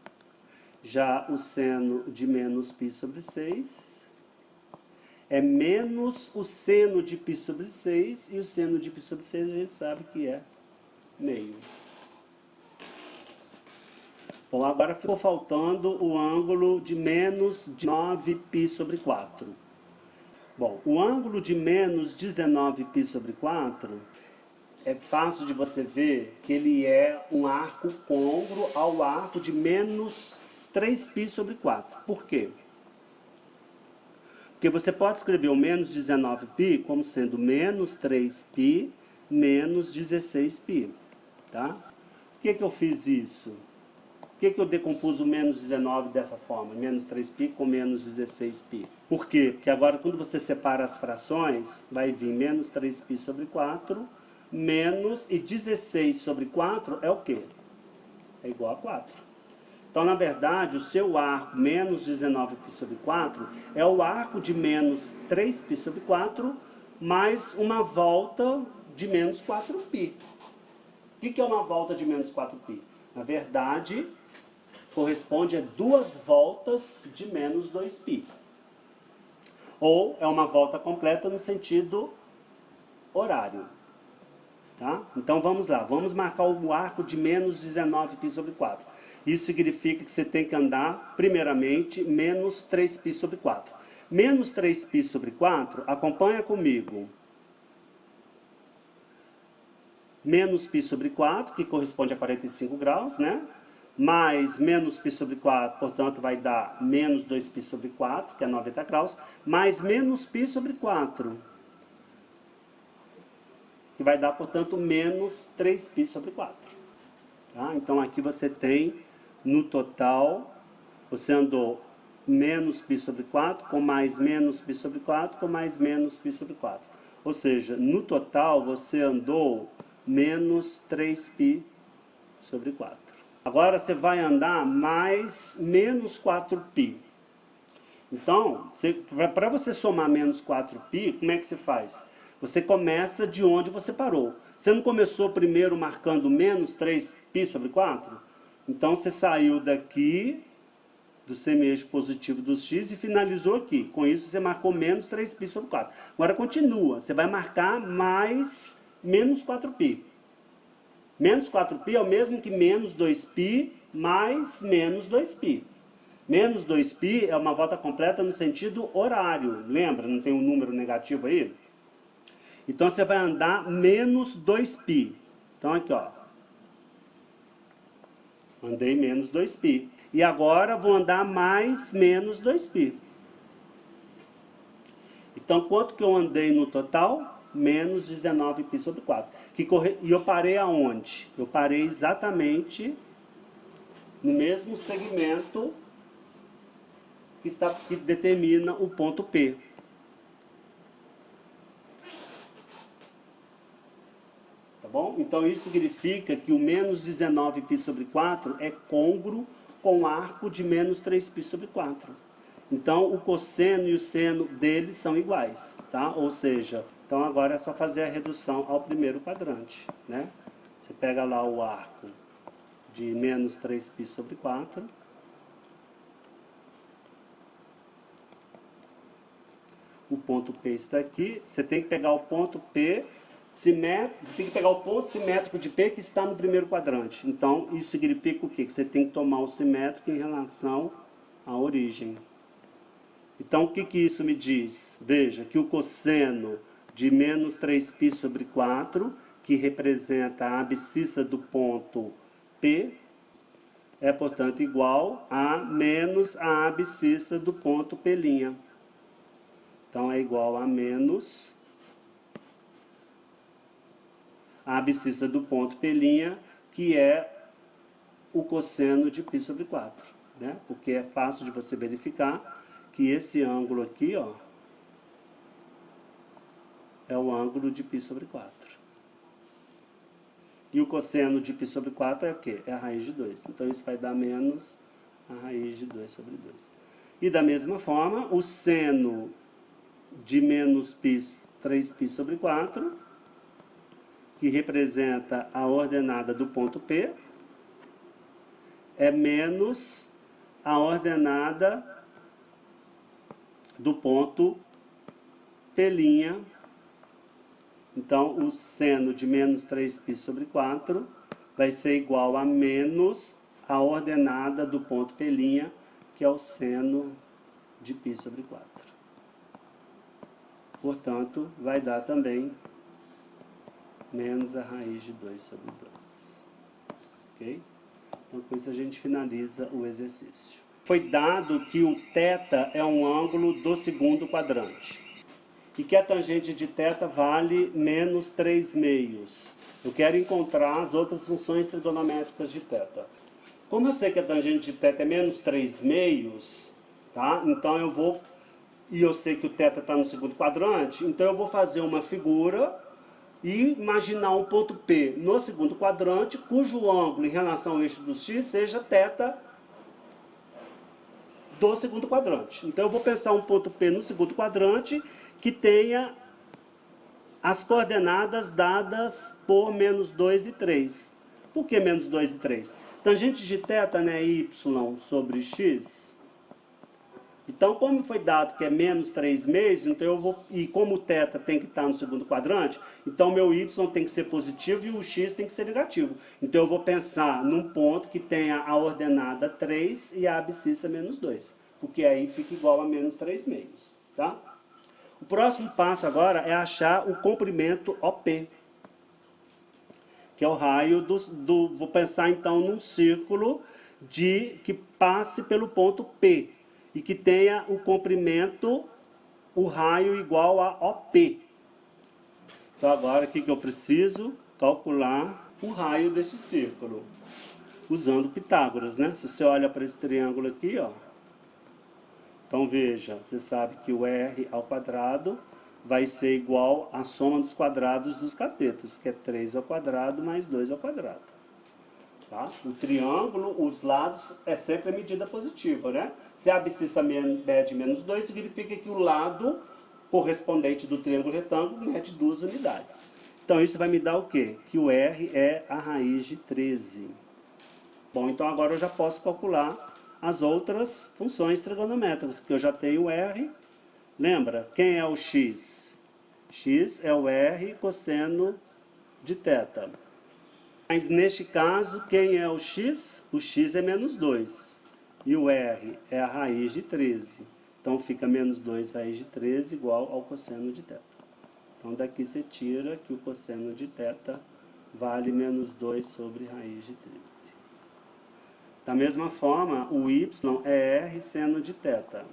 Já o seno de menos π sobre 6 é menos o seno de π sobre 6, e o seno de π sobre 6 a gente sabe que é meio. Bom, agora ficou faltando o ângulo de menos 9π sobre 4. Bom, o ângulo de menos 19π sobre 4 é fácil de você ver que ele é um arco côngruo ao arco de menos 3π sobre 4. Por quê? Porque você pode escrever o menos 19π como sendo menos 3π menos 16π. Tá? Por que eu fiz isso? Por que eu decompus o menos 19 dessa forma? Menos 3π com menos 16π. Por quê? Porque agora quando você separa as frações, vai vir menos 3π sobre 4, menos, e 16 sobre 4 é o quê? É igual a 4. Então, na verdade, o seu arco menos 19π sobre 4 é o arco de menos 3π sobre 4 mais uma volta de menos 4π. O que é uma volta de menos 4π? Na verdade, corresponde a 2 voltas de menos 2π. Ou é uma volta completa no sentido horário. Tá? Então vamos lá, vamos marcar o arco de menos 19π sobre 4. Isso significa que você tem que andar, primeiramente, menos 3π sobre 4. Menos 3π sobre 4, acompanha comigo. Menos π sobre 4, que corresponde a 45 graus, né? Mais menos π sobre 4, portanto, vai dar menos 2π sobre 4, que é 90 graus, mais menos π sobre 4, que vai dar, portanto, menos 3π sobre 4. Tá? Então, aqui você tem, no total, você andou menos π sobre 4, com mais menos π sobre 4, com mais menos π sobre 4. Ou seja, no total, você andou menos 3π sobre 4. Agora, você vai andar mais menos 4π. Então, para você somar menos 4π, como é que você faz? Você começa de onde você parou. Você não começou primeiro marcando menos 3π sobre 4? Então, você saiu daqui do semi-eixo positivo dos x e finalizou aqui. Com isso, você marcou menos 3π sobre 4. Agora, continua. Você vai marcar mais menos 4π. Menos 4π é o mesmo que menos 2π mais menos 2π. Menos 2π é uma volta completa no sentido horário. Lembra? Não tem um número negativo aí? Então, você vai andar menos 2π. Então, aqui, ó. Andei menos 2π. E agora, vou andar mais menos 2π. Então, quanto que eu andei no total? Menos 19π sobre 4. E eu parei aonde? Eu parei exatamente no mesmo segmento que determina o ponto P. Tá bom? Então, isso significa que o menos 19π sobre 4 é côngruo com o arco de menos 3π sobre 4. Então, o cosseno e o seno deles são iguais, tá? Ou seja, então agora é só fazer a redução ao primeiro quadrante, né? Você pega lá o arco de menos 3π sobre 4. O ponto P está aqui. Você tem que pegar o ponto P simétrico, tem que pegar o ponto simétrico de P que está no primeiro quadrante. Então, isso significa o quê? Que você tem que tomar o simétrico em relação à origem. Então, o que isso me diz? Veja que o cosseno de menos 3π sobre 4, que representa a abscissa do ponto P, é, portanto, igual a menos a abscissa do ponto P'. Então, é igual a menos a abscissa do ponto P', que é o cosseno de π sobre 4. Né? Porque é fácil de você verificar que esse ângulo aqui, ó, é o ângulo de π sobre 4. E o cosseno de π sobre 4 é o quê? É a raiz de 2. Então, isso vai dar menos a raiz de 2 sobre 2. E da mesma forma, o seno de menos π, 3π sobre 4, que representa a ordenada do ponto P, é menos a ordenada do ponto P'. Então, o seno de menos 3π sobre 4 vai ser igual a menos a ordenada do ponto P', que é o seno de π sobre 4. Portanto, vai dar também menos a raiz de 2 sobre 2. Ok? Então, com isso a gente finaliza o exercício. Foi dado que o θ é um ângulo do segundo quadrante. E que a tangente de θ vale menos 3/2. Eu quero encontrar as outras funções trigonométricas de θ. Como eu sei que a tangente de θ é menos 3/2, tá? Então eu vou... E eu sei que o θ está no segundo quadrante, então eu vou fazer uma figura e imaginar um ponto P no segundo quadrante, cujo ângulo em relação ao eixo do x seja θ do segundo quadrante. Então eu vou pensar um ponto P no segundo quadrante que tenha as coordenadas dadas por menos 2 e 3. Por que menos 2 e 3? Tangente de θ, né, y sobre x. Então, como foi dado que é menos 3/2, então eu vou, e como o θ tem que estar no segundo quadrante, então meu y tem que ser positivo e o x tem que ser negativo. Então eu vou pensar num ponto que tenha a ordenada 3 e a abscissa menos 2, porque aí fica igual a menos 3/2, tá? O próximo passo agora é achar o comprimento OP, que é o raio vou pensar então num círculo que passe pelo ponto P e que tenha o comprimento, o raio igual a OP. Então agora o que eu preciso? Calcular o raio desse círculo, usando Pitágoras, né? Se você olha para esse triângulo aqui, ó. Então veja, você sabe que o r ao quadrado vai ser igual à soma dos quadrados dos catetos, que é 3 ao quadrado mais 2 ao quadrado. Tá? O triângulo, os lados, é sempre a medida positiva, né? Se a abscissa mede menos 2, significa que o lado correspondente do triângulo retângulo mede 2 unidades. Então isso vai me dar o quê? Que o r é a raiz de 13. Bom, então agora eu já posso calcular as outras funções trigonométricas, porque eu já tenho o r. Lembra, quem é o x? X é o r cosseno de θ. Mas neste caso, quem é o x? O x é menos 2. E o r é a raiz de 13. Então fica menos 2 raiz de 13 igual ao cosseno de θ. Então daqui você tira que o cosseno de θ vale menos 2 sobre raiz de 13. Da mesma forma, o y é r seno de θ.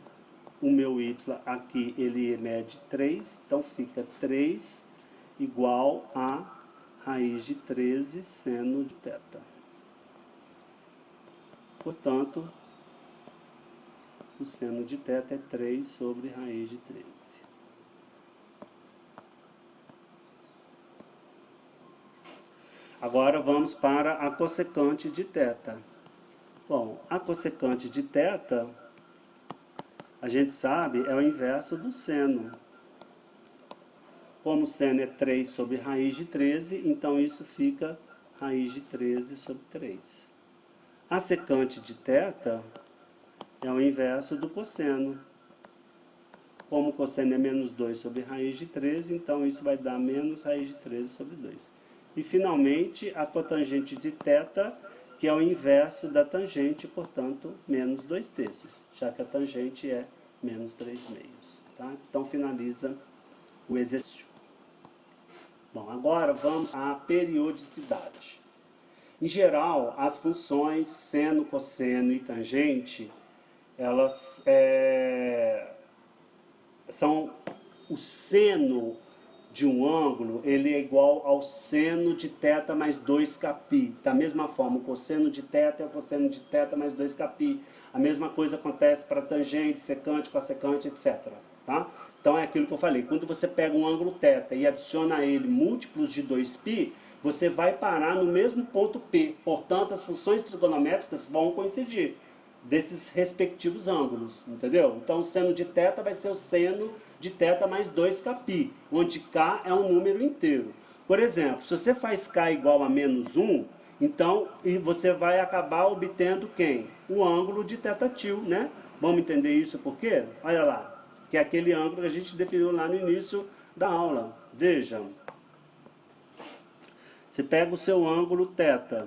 O meu y aqui, ele mede 3, então fica 3 igual a raiz de 13 seno de θ. Portanto, o seno de θ é 3 sobre raiz de 13. Agora vamos para a cossecante de θ. Bom, a cossecante de θ, a gente sabe, é o inverso do seno. Como o seno é 3 sobre raiz de 13, então isso fica raiz de 13 sobre 3. A secante de θ é o inverso do cosseno. Como o cosseno é menos 2 sobre raiz de 13, então isso vai dar menos raiz de 13 sobre 2. E finalmente, a cotangente de θ, que é o inverso da tangente, portanto, menos 2/3, já que a tangente é menos 3/2. Tá? Então, finaliza o exercício. Bom, agora vamos à periodicidade. Em geral, as funções seno, cosseno e tangente, elas são o seno de um ângulo, ele é igual ao seno de θ mais 2κπ. Da mesma forma, o cosseno de θ é o cosseno de θ mais 2κπ. A mesma coisa acontece para tangente, secante, cossecante, etc. Tá? Então é aquilo que eu falei. Quando você pega um ângulo θ e adiciona a ele múltiplos de 2π, você vai parar no mesmo ponto P. Portanto, as funções trigonométricas vão coincidir desses respectivos ângulos, entendeu? Então, o seno de θ vai ser o seno de θ mais 2κπ, onde k é um número inteiro. Por exemplo, se você faz K igual a menos 1, então você vai acabar obtendo quem? O ângulo de θ, né? Vamos entender isso por quê? Olha lá, que é aquele ângulo que a gente definiu lá no início da aula. Veja, você pega o seu ângulo θ,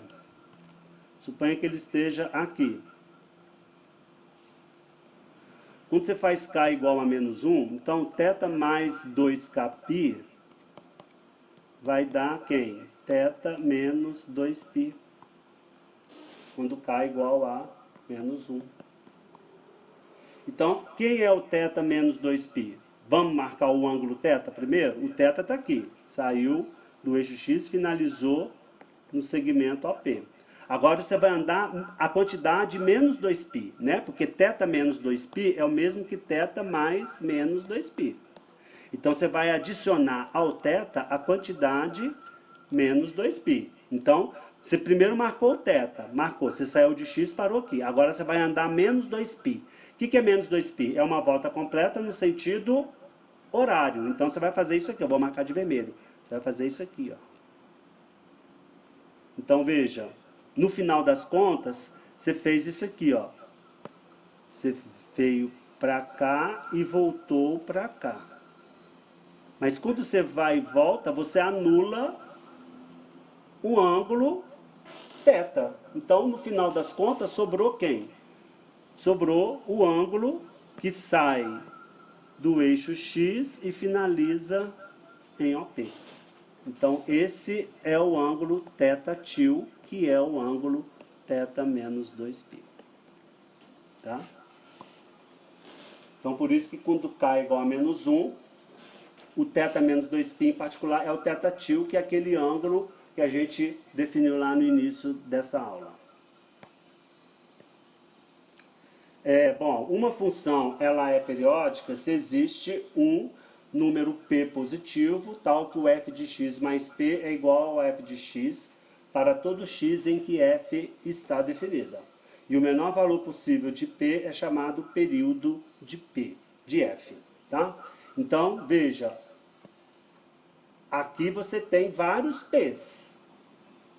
suponha que ele esteja aqui. Quando você faz K igual a menos 1, então θ mais 2kπ vai dar quem? θ menos 2π. Quando K igual a menos 1. Então, quem é o θ menos 2π? Vamos marcar o ângulo θ primeiro? O θ está aqui. Saiu do eixo X, finalizou no segmento OP. Agora você vai andar a quantidade menos 2π, né? Porque θ menos 2π é o mesmo que θ mais menos 2π. Então você vai adicionar ao θ a quantidade menos 2π. Então, você primeiro marcou o θ, marcou, você saiu de X, parou aqui. Agora você vai andar menos 2π. O que é menos 2π? É uma volta completa no sentido horário. Então você vai fazer isso aqui, eu vou marcar de vermelho. Você vai fazer isso aqui, ó. Então veja, no final das contas, você fez isso aqui, ó. Você veio para cá e voltou para cá. Mas quando você vai e volta, você anula o ângulo θ. Então, no final das contas, sobrou quem? Sobrou o ângulo que sai do eixo X e finaliza em OP. Então, esse é o ângulo θ, que é o ângulo θ menos 2π. Tá? Então, por isso que quando K é igual a menos 1, o θ menos 2π em particular é o θ, que é aquele ângulo que a gente definiu lá no início dessa aula. Bom, uma função ela é periódica se existe um número p positivo, tal que o f de x mais p é igual ao f de x para todo x em que f está definida. E o menor valor possível de p é chamado período de f. Tá? Então, veja, aqui você tem vários p's,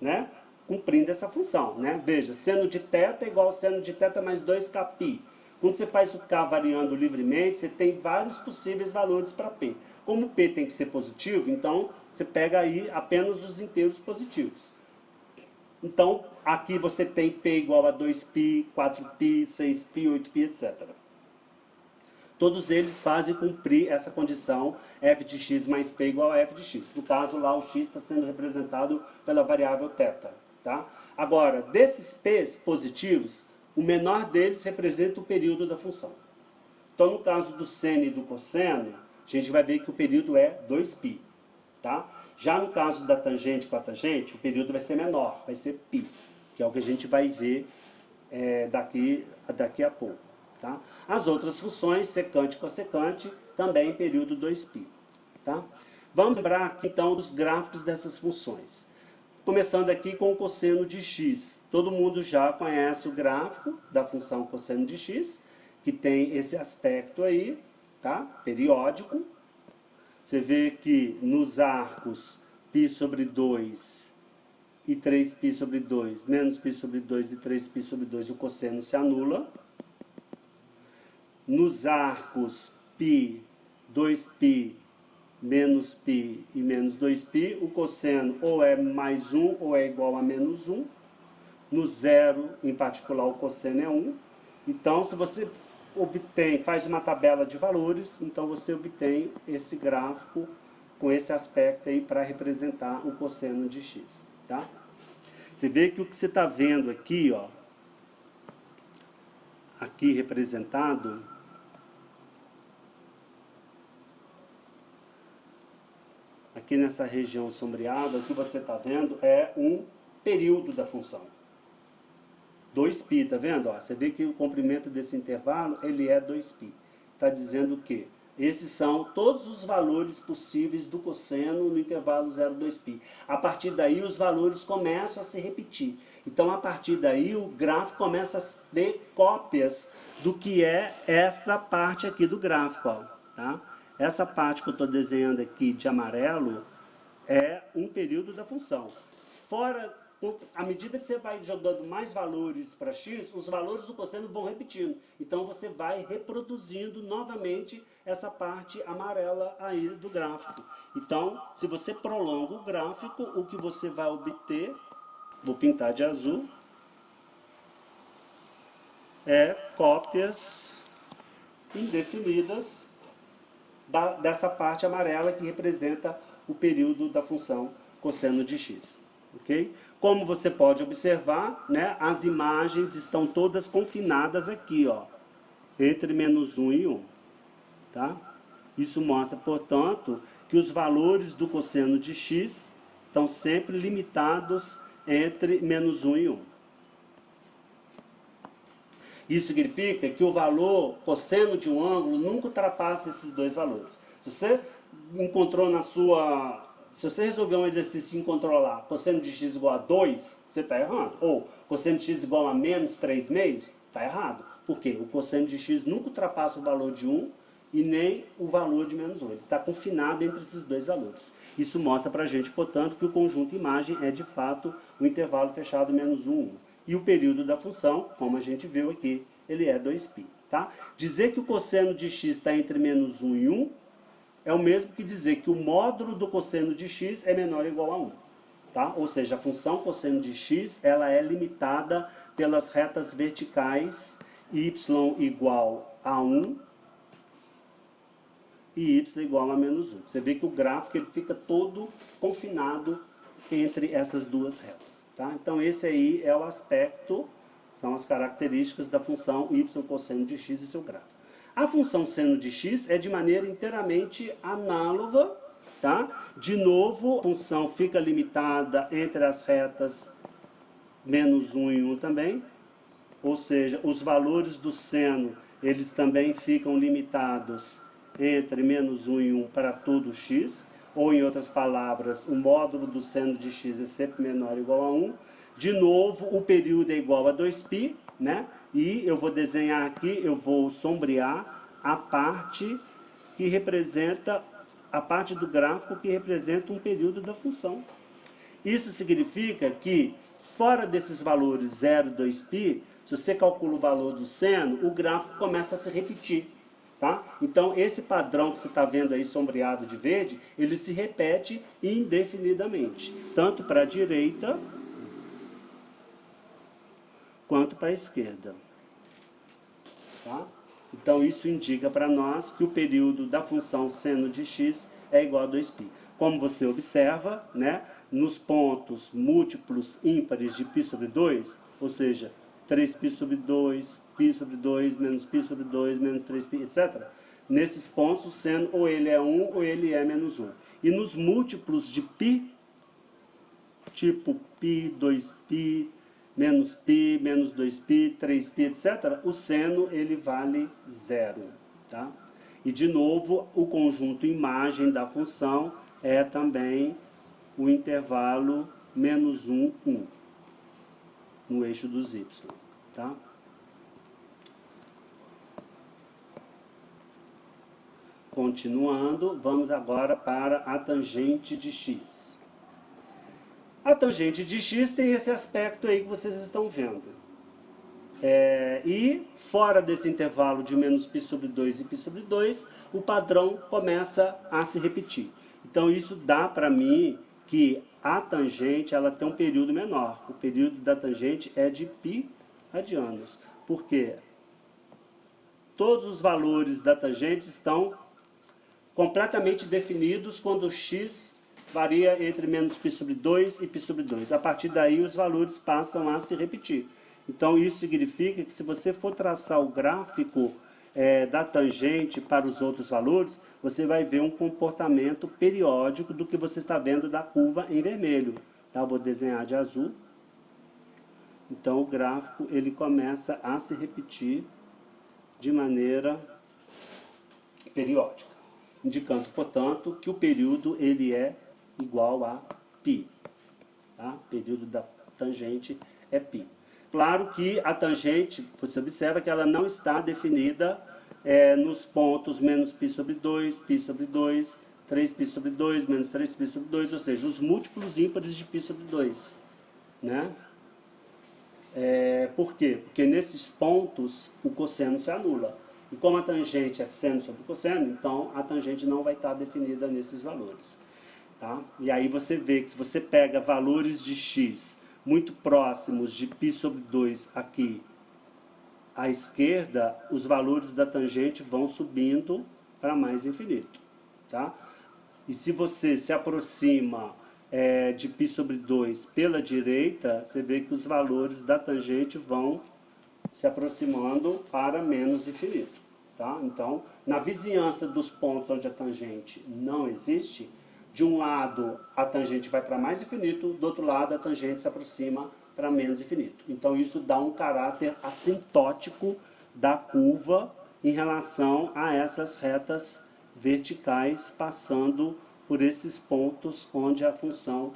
né? Cumprindo essa função, né? Veja, seno de θ é igual ao seno de θ mais 2kπ. Quando você faz o k variando livremente, você tem vários possíveis valores para p. Como p tem que ser positivo, então você pega aí apenas os inteiros positivos. Então, aqui você tem p igual a 2π, 4π, 6π, 8π, etc. Todos eles fazem cumprir essa condição f de x mais p igual a f de x. No caso, lá o x está sendo representado pela variável θ. Tá? Agora, desses p's positivos, o menor deles representa o período da função. Então, no caso do seno e do cosseno, a gente vai ver que o período é 2π. Tá? Já no caso da tangente com a tangente, o período vai ser menor, vai ser π, que é o que a gente vai ver daqui a pouco. Tá? As outras funções, secante e cossecante, também período 2π. Tá? Vamos lembrar aqui, então, dos gráficos dessas funções. Começando aqui com o cosseno de x. Todo mundo já conhece o gráfico da função cosseno de x, que tem esse aspecto aí, tá? Periódico. Você vê que nos arcos π sobre 2 e 3π sobre 2, menos π sobre 2 e 3π sobre 2, o cosseno se anula. Nos arcos π, 2π, menos π e menos 2π, o cosseno ou é mais 1 ou é igual a menos 1. No zero, em particular, o cosseno é 1. Então, se você faz uma tabela de valores, então você obtém esse gráfico com esse aspecto aí para representar o cosseno de x. Tá? Você vê que o que você está vendo aqui, ó, aqui representado, aqui nessa região sombreada, o que você está vendo é um período da função. 2π, tá vendo? Ó, você vê que o comprimento desse intervalo, ele é 2π. Está dizendo que esses são todos os valores possíveis do cosseno no intervalo 0, 2π. A partir daí, os valores começam a se repetir. Então, a partir daí, o gráfico começa a ter cópias do que é essa parte aqui do gráfico. Ó, tá? Essa parte que eu estou desenhando aqui de amarelo é um período da função. Fora, à medida que você vai jogando mais valores para x, os valores do cosseno vão repetindo. Então você vai reproduzindo novamente essa parte amarela aí do gráfico. Então, se você prolonga o gráfico, o que você vai obter, vou pintar de azul, é cópias indefinidas dessa parte amarela que representa o período da função cosseno de x. Okay? Como você pode observar, né, as imagens estão todas confinadas aqui, ó, entre menos 1 e 1. Tá? Isso mostra, portanto, que os valores do cosseno de x estão sempre limitados entre menos 1 e 1. Isso significa que o valor cosseno de um ângulo nunca ultrapassa esses dois valores. Se você encontrou na sua... Se você resolver um exercício e encontrou lá cosseno de x igual a 2, você está errado. Ou cosseno de x igual a menos 3/2, está errado. Por quê? O cosseno de x nunca ultrapassa o valor de 1 e nem o valor de menos 1. Ele está confinado entre esses dois valores. Isso mostra para a gente, portanto, que o conjunto imagem é de fato o intervalo fechado menos 1, 1. E o período da função, como a gente viu aqui, ele é 2π. Tá? Dizer que o cosseno de x está entre menos 1 e 1 é o mesmo que dizer que o módulo do cosseno de x é menor ou igual a 1. Tá? Ou seja, a função cosseno de x ela é limitada pelas retas verticais y igual a 1 e y igual a menos 1. Você vê que o gráfico ele fica todo confinado entre essas duas retas. Tá? Então esse aí é o aspecto, são as características da função y cosseno de x e seu gráfico. A função seno de x é de maneira inteiramente análoga. Tá? De novo, a função fica limitada entre as retas menos 1 e 1 também. Ou seja, os valores do seno eles também ficam limitados entre menos 1 e 1 para todo x. Ou, em outras palavras, o módulo do seno de x é sempre menor ou igual a 1. De novo, o período é igual a 2π, né? E eu vou desenhar aqui, eu vou sombrear a parte que representa, a parte do gráfico que representa um período da função. Isso significa que, fora desses valores 0 e 2π, se você calcula o valor do seno, o gráfico começa a se repetir. Tá? Então, esse padrão que você está vendo aí sombreado de verde, ele se repete indefinidamente, tanto para a direita quanto para a esquerda. Tá? Então, isso indica para nós que o período da função seno de x é igual a 2π. Como você observa, né, nos pontos múltiplos ímpares de π sobre 2, ou seja, 3π sobre 2, π sobre 2, menos π sobre 2, menos 3π, etc. Nesses pontos, o seno ou ele é 1 ou ele é menos 1. E nos múltiplos de π, tipo π, 2π, menos π, menos 2π, 3π, etc., o seno ele vale 0. Tá? E, de novo, o conjunto imagem da função é também o intervalo menos 1, 1. No eixo dos y. Tá? Continuando, vamos agora para a tangente de x. A tangente de x tem esse aspecto aí que vocês estão vendo. E fora desse intervalo de menos π sobre 2 e π sobre 2, o padrão começa a se repetir. Então isso dá para mim que a tangente ela tem um período menor. O período da tangente é de π radianos. Por quê? Todos os valores da tangente estão completamente definidos quando x varia entre menos π sobre 2 e π sobre 2. A partir daí os valores passam a se repetir. Então isso significa que se você for traçar o gráfico da tangente para os outros valores, você vai ver um comportamento periódico do que você está vendo da curva em vermelho. Tá? Eu vou desenhar de azul. Então o gráfico ele começa a se repetir de maneira periódica, indicando, portanto, que o período ele é igual a π. Tá? O período da tangente é π. Claro que a tangente, você observa que ela não está definida nos pontos menos π sobre 2, π sobre 2, 3π sobre 2 menos 3π sobre 2, ou seja, os múltiplos ímpares de π sobre 2, né? Por quê? Porque nesses pontos o cosseno se anula. E como a tangente é seno sobre cosseno, então a tangente não vai estar definida nesses valores. Tá? E aí você vê que se você pega valores de x muito próximos de π sobre 2 aqui à esquerda, os valores da tangente vão subindo para mais infinito. Tá? E se você se aproxima de π sobre 2 pela direita, você vê que os valores da tangente vão se aproximando para menos infinito. Tá? Então, na vizinhança dos pontos onde a tangente não existe, de um lado a tangente vai para mais infinito, do outro lado a tangente se aproxima para menos infinito. Então isso dá um caráter assintótico da curva em relação a essas retas verticais passando por esses pontos onde a função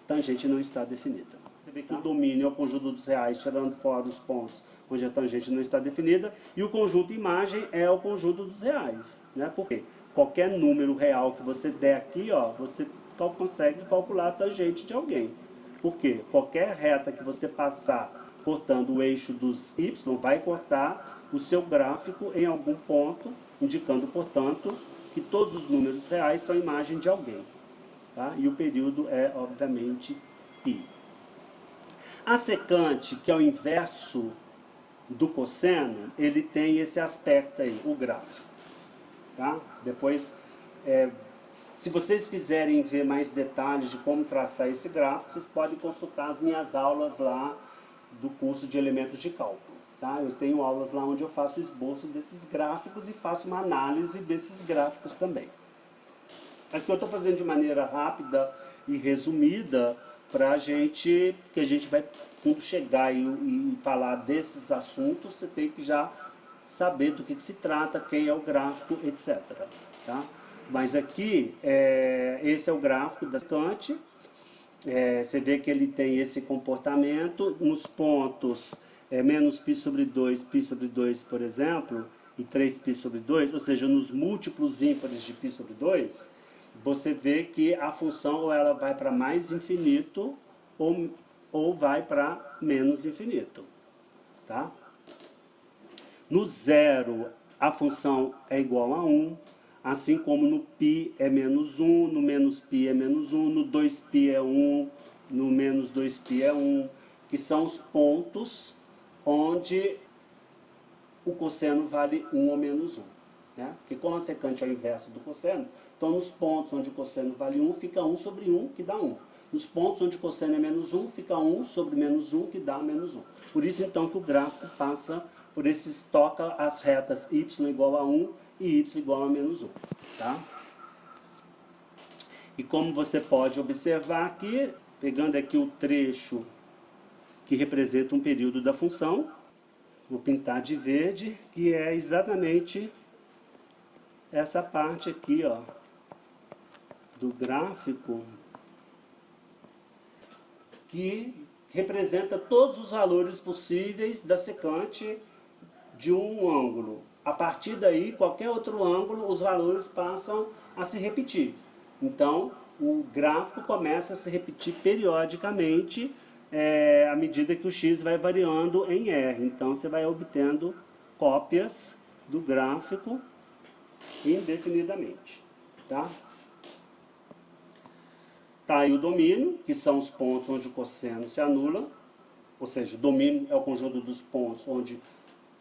tangente não está definida. Você vê que o domínio é o conjunto dos reais, tirando fora os pontos onde a tangente não está definida, e o conjunto imagem é o conjunto dos reais. Né? Por quê? Qualquer número real que você der aqui, ó, você consegue calcular a tangente de alguém. Por quê? Qualquer reta que você passar cortando o eixo dos y vai cortar o seu gráfico em algum ponto, indicando, portanto, que todos os números reais são imagem de alguém. Tá? E o período é, obviamente, π. A secante, que é o inverso do cosseno, ele tem esse aspecto aí, o gráfico. Tá? Depois, se vocês quiserem ver mais detalhes de como traçar esse gráfico, vocês podem consultar as minhas aulas lá do curso de elementos de cálculo. Tá? Eu tenho aulas lá onde eu faço o esboço desses gráficos e faço uma análise desses gráficos também. Aqui eu estou fazendo de maneira rápida e resumida para que a gente vai, quando chegar e falar desses assuntos, você tem que já saber do que se trata, quem é o gráfico, etc. Tá? Mas aqui, esse é o gráfico da secante. Você vê que ele tem esse comportamento. Nos pontos menos π sobre 2, π sobre 2, por exemplo, e 3π sobre 2, ou seja, nos múltiplos ímpares de π sobre 2, você vê que a função ou ela vai para mais infinito ou vai para menos infinito. Tá? No zero, a função é igual a 1, assim como no π é menos 1, no menos π é menos 1, no 2π é 1, no menos 2π é 1, que são os pontos onde o cosseno vale 1 ou menos 1. Né? Porque como a secante é o inverso do cosseno, então nos pontos onde o cosseno vale 1, fica 1 sobre 1, que dá 1. Nos pontos onde o cosseno é menos 1, fica 1 sobre menos 1, que dá menos 1. Por isso, então, que o gráfico passa por esses, toca as retas y igual a 1 e y igual a menos 1. Tá? E como você pode observar aqui, pegando aqui o trecho que representa um período da função, vou pintar de verde, que é exatamente essa parte aqui, ó, do gráfico, que representa todos os valores possíveis da secante de um ângulo. A partir daí, qualquer outro ângulo, os valores passam a se repetir. Então, o gráfico começa a se repetir periodicamente à medida que o x vai variando em R. Então, você vai obtendo cópias do gráfico indefinidamente. Tá? Tá aí o domínio, que são os pontos onde o cosseno se anula, ou seja, o domínio é o conjunto dos pontos onde,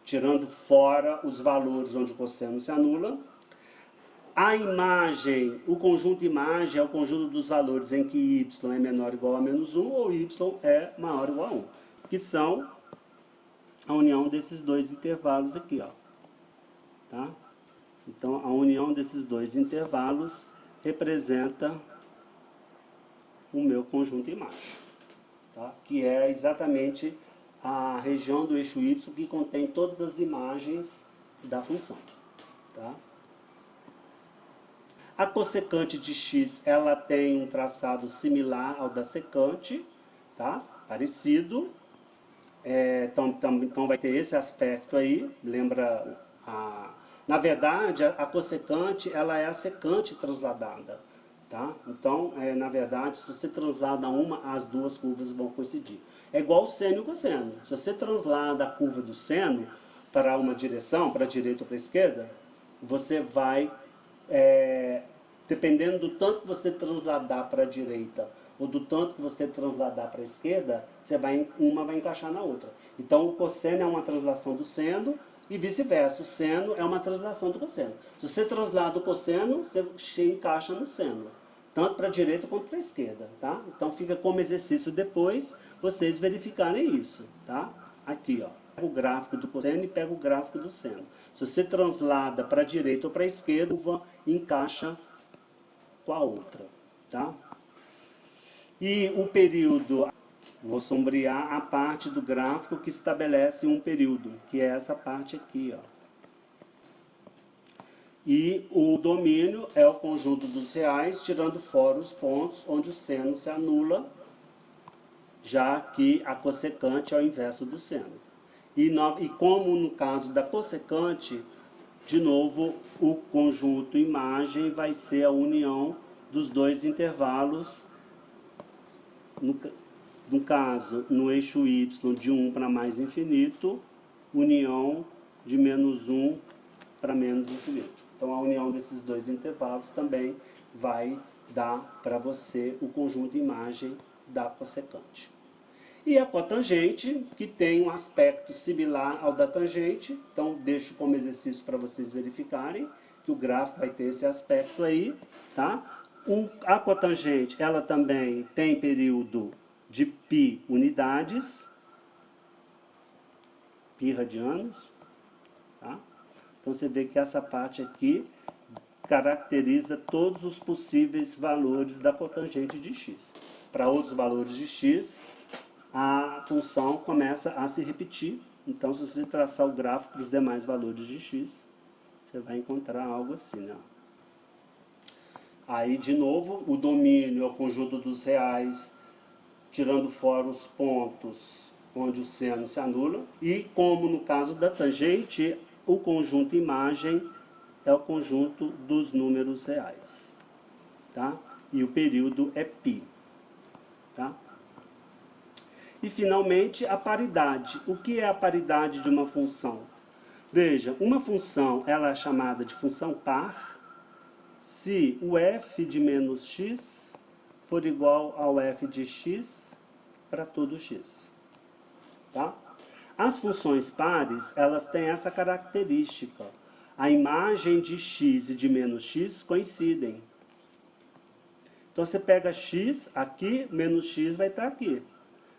tirando fora os valores onde o cosseno se anula. A imagem, o conjunto imagem é o conjunto dos valores em que y é menor ou igual a menos 1 ou y é maior ou igual a 1, que são a união desses dois intervalos aqui, ó. Tá? Então, a união desses dois intervalos representa o meu conjunto imagem, tá? Que é exatamente a região do eixo y que contém todas as imagens da função. Tá? A cossecante de x, ela tem um traçado similar ao da secante, tá? Parecido. Então vai ter esse aspecto aí, lembra Na verdade, a cossecante, ela é a secante transladada. Tá? Então, na verdade, se você translada uma, as duas curvas vão coincidir. É igual o seno e o cosseno. Se você translada a curva do seno para uma direção, para a direita ou para a esquerda, você vai, dependendo do tanto que você transladar para a direita ou do tanto que você transladar para a esquerda, uma vai encaixar na outra. Então, o cosseno é uma translação do seno e vice-versa. O seno é uma translação do cosseno. Se você translada o cosseno, você encaixa no seno, tanto para a direita quanto para a esquerda. Tá? Então, fica como exercício depois vocês verificarem isso. Tá? Aqui, ó. Pega o gráfico do cosseno e pega o gráfico do seno. Se você translada para a direita ou para a esquerda, uma encaixa com a outra. Tá? E o período, vou sombrear a parte do gráfico que estabelece um período, que é essa parte aqui, ó. E o domínio é o conjunto dos reais, tirando fora os pontos onde o seno se anula, já que a cossecante é o inverso do seno. E como no caso da cossecante, de novo, o conjunto imagem vai ser a união dos dois intervalos, no caso, no eixo y de 1 para mais infinito, união de menos 1 para menos infinito. Então, a união desses dois intervalos também vai dar para você o conjunto imagem da cossecante. E a cotangente, que tem um aspecto similar ao da tangente, então deixo como exercício para vocês verificarem que o gráfico vai ter esse aspecto aí, tá? A cotangente, ela também tem período de π unidades, π radianos, tá? Então você vê que essa parte aqui caracteriza todos os possíveis valores da cotangente de x. Para outros valores de x, a função começa a se repetir. Então, se você traçar o gráfico para os demais valores de x, você vai encontrar algo assim, né? Aí, de novo, o domínio é o conjunto dos reais, tirando fora os pontos onde o seno se anula. E, como no caso da tangente, o conjunto imagem é o conjunto dos números reais. Tá? E o período é π. Tá? E, finalmente, a paridade. O que é a paridade de uma função? Veja, uma função ela é chamada de função par se o f de menos x for igual ao f de x para todo x. Tá? As funções pares, elas têm essa característica. A imagem de x e de menos x coincidem. Então, você pega x aqui, menos x vai estar aqui.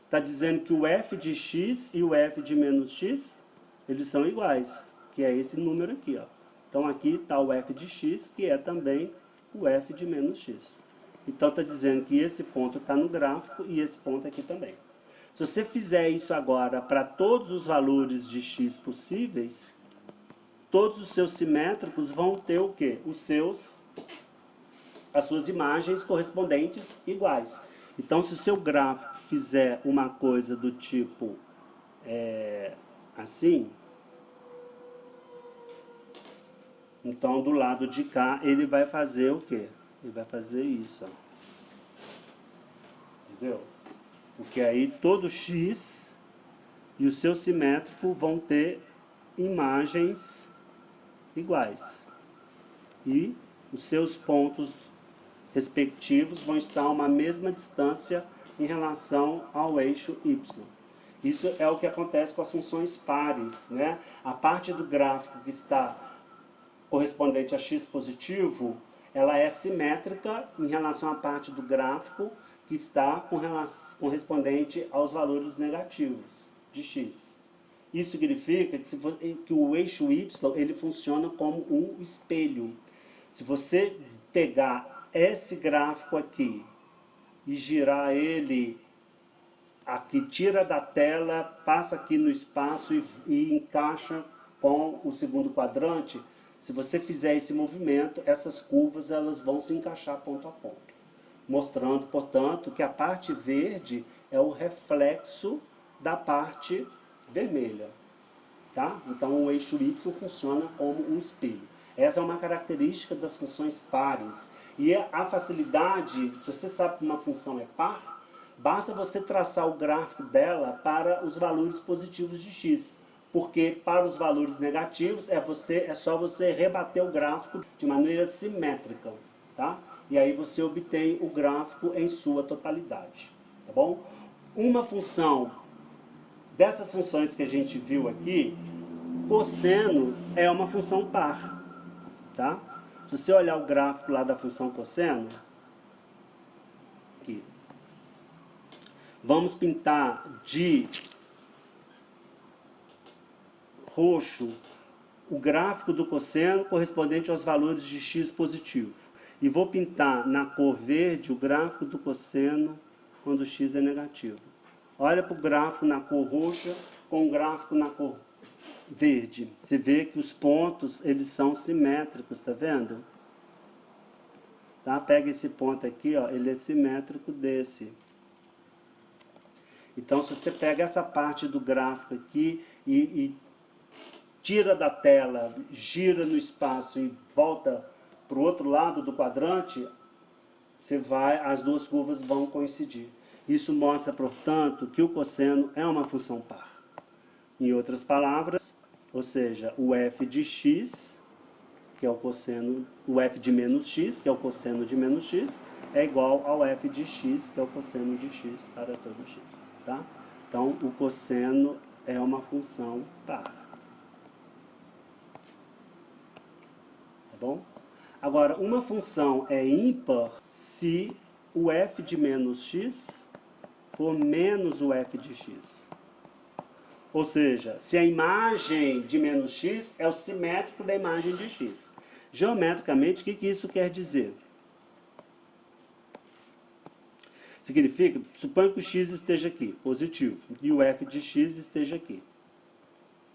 Está dizendo que o f de x e o f de menos x, eles são iguais, que é esse número aqui, ó. Então, aqui está o f de x, que é também o f de menos x. Então, está dizendo que esse ponto está no gráfico e esse ponto aqui também. Se você fizer isso agora para todos os valores de x possíveis, todos os seus simétricos vão ter o quê? As suas imagens correspondentes iguais. Então, se o seu gráfico fizer uma coisa do tipo assim, então do lado de cá ele vai fazer o quê? Ele vai fazer isso, ó. Entendeu? Porque aí todo x e o seu simétrico vão ter imagens iguais. E os seus pontos respectivos vão estar a uma mesma distância em relação ao eixo y. Isso é o que acontece com as funções pares, né? A parte do gráfico que está correspondente a x positivo, ela é simétrica em relação à parte do gráfico que está correspondente aos valores negativos de x. Isso significa que o eixo y ele funciona como um espelho. Se você pegar esse gráfico aqui e girar ele aqui, tira da tela, passa aqui no espaço e encaixa com o segundo quadrante, se você fizer esse movimento, essas curvas elas vão se encaixar ponto a ponto, mostrando, portanto, que a parte verde é o reflexo da parte vermelha. Tá? Então o eixo y funciona como um espelho. Essa é uma característica das funções pares. E a facilidade, se você sabe que uma função é par, basta você traçar o gráfico dela para os valores positivos de x. Porque para os valores negativos é só você rebater o gráfico de maneira simétrica. Tá? E aí você obtém o gráfico em sua totalidade. Tá bom? Uma função dessas funções que a gente viu aqui, cosseno é uma função par. Tá? Se você olhar o gráfico lá da função cosseno, aqui, vamos pintar de roxo o gráfico do cosseno correspondente aos valores de x positivo. E vou pintar na cor verde o gráfico do cosseno quando x é negativo. Olha para o gráfico na cor roxa com o gráfico na cor verde. Você vê que os pontos eles são simétricos, tá vendo? Tá? Pega esse ponto aqui, ó, ele é simétrico desse. Então, se você pega essa parte do gráfico aqui e tira da tela, gira no espaço e volta para o outro lado do quadrante, as duas curvas vão coincidir. Isso mostra, portanto, que o cosseno é uma função par. Em outras palavras, ou seja, o f de x, que é o cosseno, o f de menos x, que é o cosseno de menos x, é igual ao f de x, que é o cosseno de x para todo x. Tá? Então, o cosseno é uma função par. Tá bom? Agora, uma função é ímpar se o f de menos x for menos o f de x. Ou seja, se a imagem de menos x é o simétrico da imagem de x. Geometricamente, o que isso quer dizer? Significa, suponha que o x esteja aqui, positivo, e o f de x esteja aqui.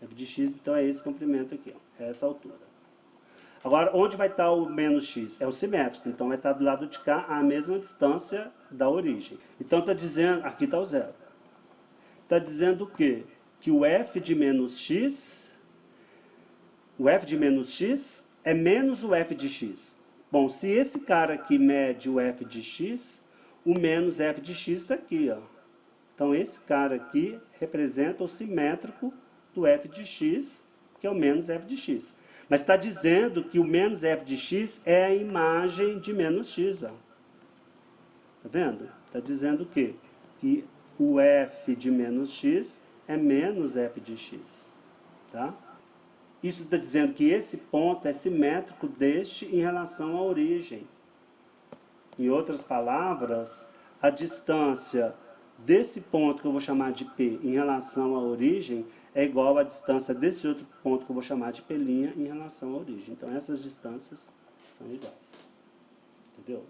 F de x, então, é esse comprimento aqui, ó, é essa altura. Agora, onde vai estar o menos x? É o simétrico, então vai estar do lado de cá a mesma distância da origem. Então está dizendo, aqui está o zero. Está dizendo o quê? Que o f de menos x é menos o f de x. Bom, se esse cara aqui mede o f de x, o menos f de x está aqui, ó. Então esse cara aqui representa o simétrico do f de x, que é o menos f de x. Mas está dizendo que o menos f de x é a imagem de menos x. Está vendo? Está dizendo o quê? Que o f de menos x é menos f de x. Tá? Isso está dizendo que esse ponto é simétrico deste em relação à origem. Em outras palavras, a distância desse ponto que eu vou chamar de P em relação à origem é igual à distância desse outro ponto que eu vou chamar de P' em relação à origem. Então, essas distâncias são iguais. Entendeu?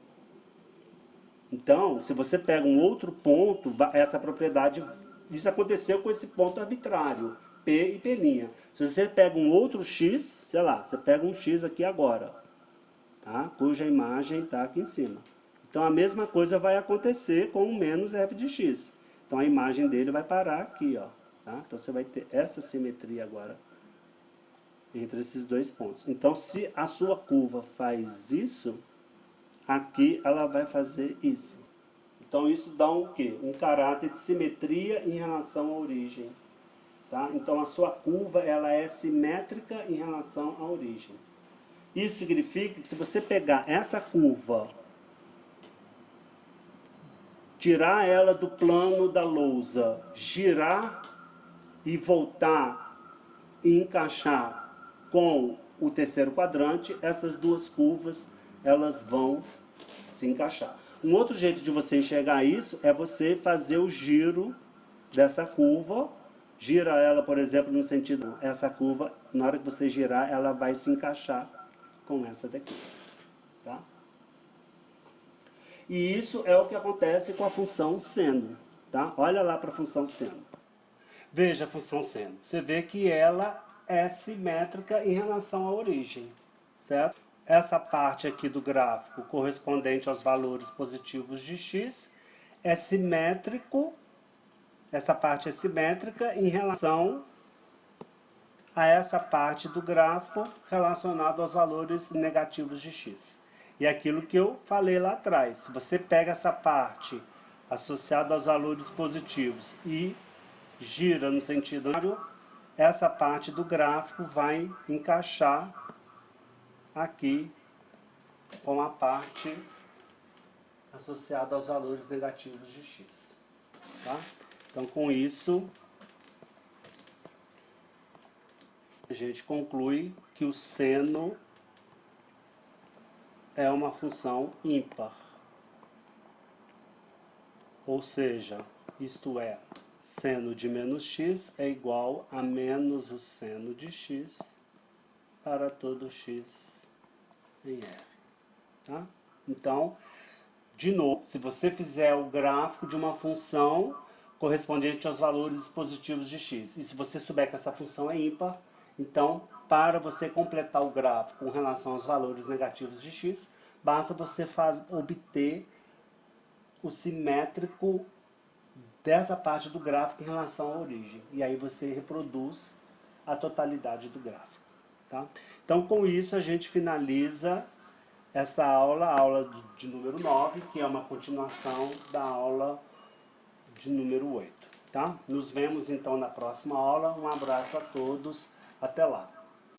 Então, se você pega um outro ponto, essa propriedade, isso aconteceu com esse ponto arbitrário, P e P'. Se você pega um outro X, sei lá, você pega um X aqui agora, tá? Cuja imagem está aqui em cima. Então, a mesma coisa vai acontecer com o menos f de x. Então, a imagem dele vai parar aqui, ó. Tá? Então, você vai ter essa simetria agora entre esses dois pontos. Então, se a sua curva faz isso, aqui ela vai fazer isso. Então, isso dá um quê? Um caráter de simetria em relação à origem. Tá? Então, a sua curva ela é simétrica em relação à origem. Isso significa que se você pegar essa curva, tirar ela do plano da lousa, girar e voltar e encaixar com o terceiro quadrante, essas duas curvas elas vão se encaixar. Um outro jeito de você enxergar isso é você fazer o giro dessa curva, gira ela, por exemplo, no sentido, essa curva, na hora que você girar, ela vai se encaixar com essa daqui. Tá? E isso é o que acontece com a função seno. Tá? Olha lá para a função seno. Veja a função seno. Você vê que ela é simétrica em relação à origem. Certo? Essa parte aqui do gráfico correspondente aos valores positivos de x é simétrico. Essa parte é simétrica em relação a essa parte do gráfico relacionado aos valores negativos de x. E aquilo que eu falei lá atrás, se você pega essa parte associada aos valores positivos e gira no sentido contrário, essa parte do gráfico vai encaixar aqui com a parte associada aos valores negativos de x. Tá? Então, com isso, a gente conclui que o seno é uma função ímpar. Ou seja, isto é, seno de menos x é igual a menos o seno de x para todo x em R. Tá? Então, de novo, se você fizer o gráfico de uma função correspondente aos valores positivos de x, e se você souber que essa função é ímpar, então, para você completar o gráfico com relação aos valores negativos de x, basta você obter o simétrico dessa parte do gráfico em relação à origem. E aí você reproduz a totalidade do gráfico. Tá? Então, com isso, a gente finaliza essa aula, a aula de número 9, que é uma continuação da aula de número 8. Tá? Nos vemos, então, na próxima aula. Um abraço a todos. Até lá.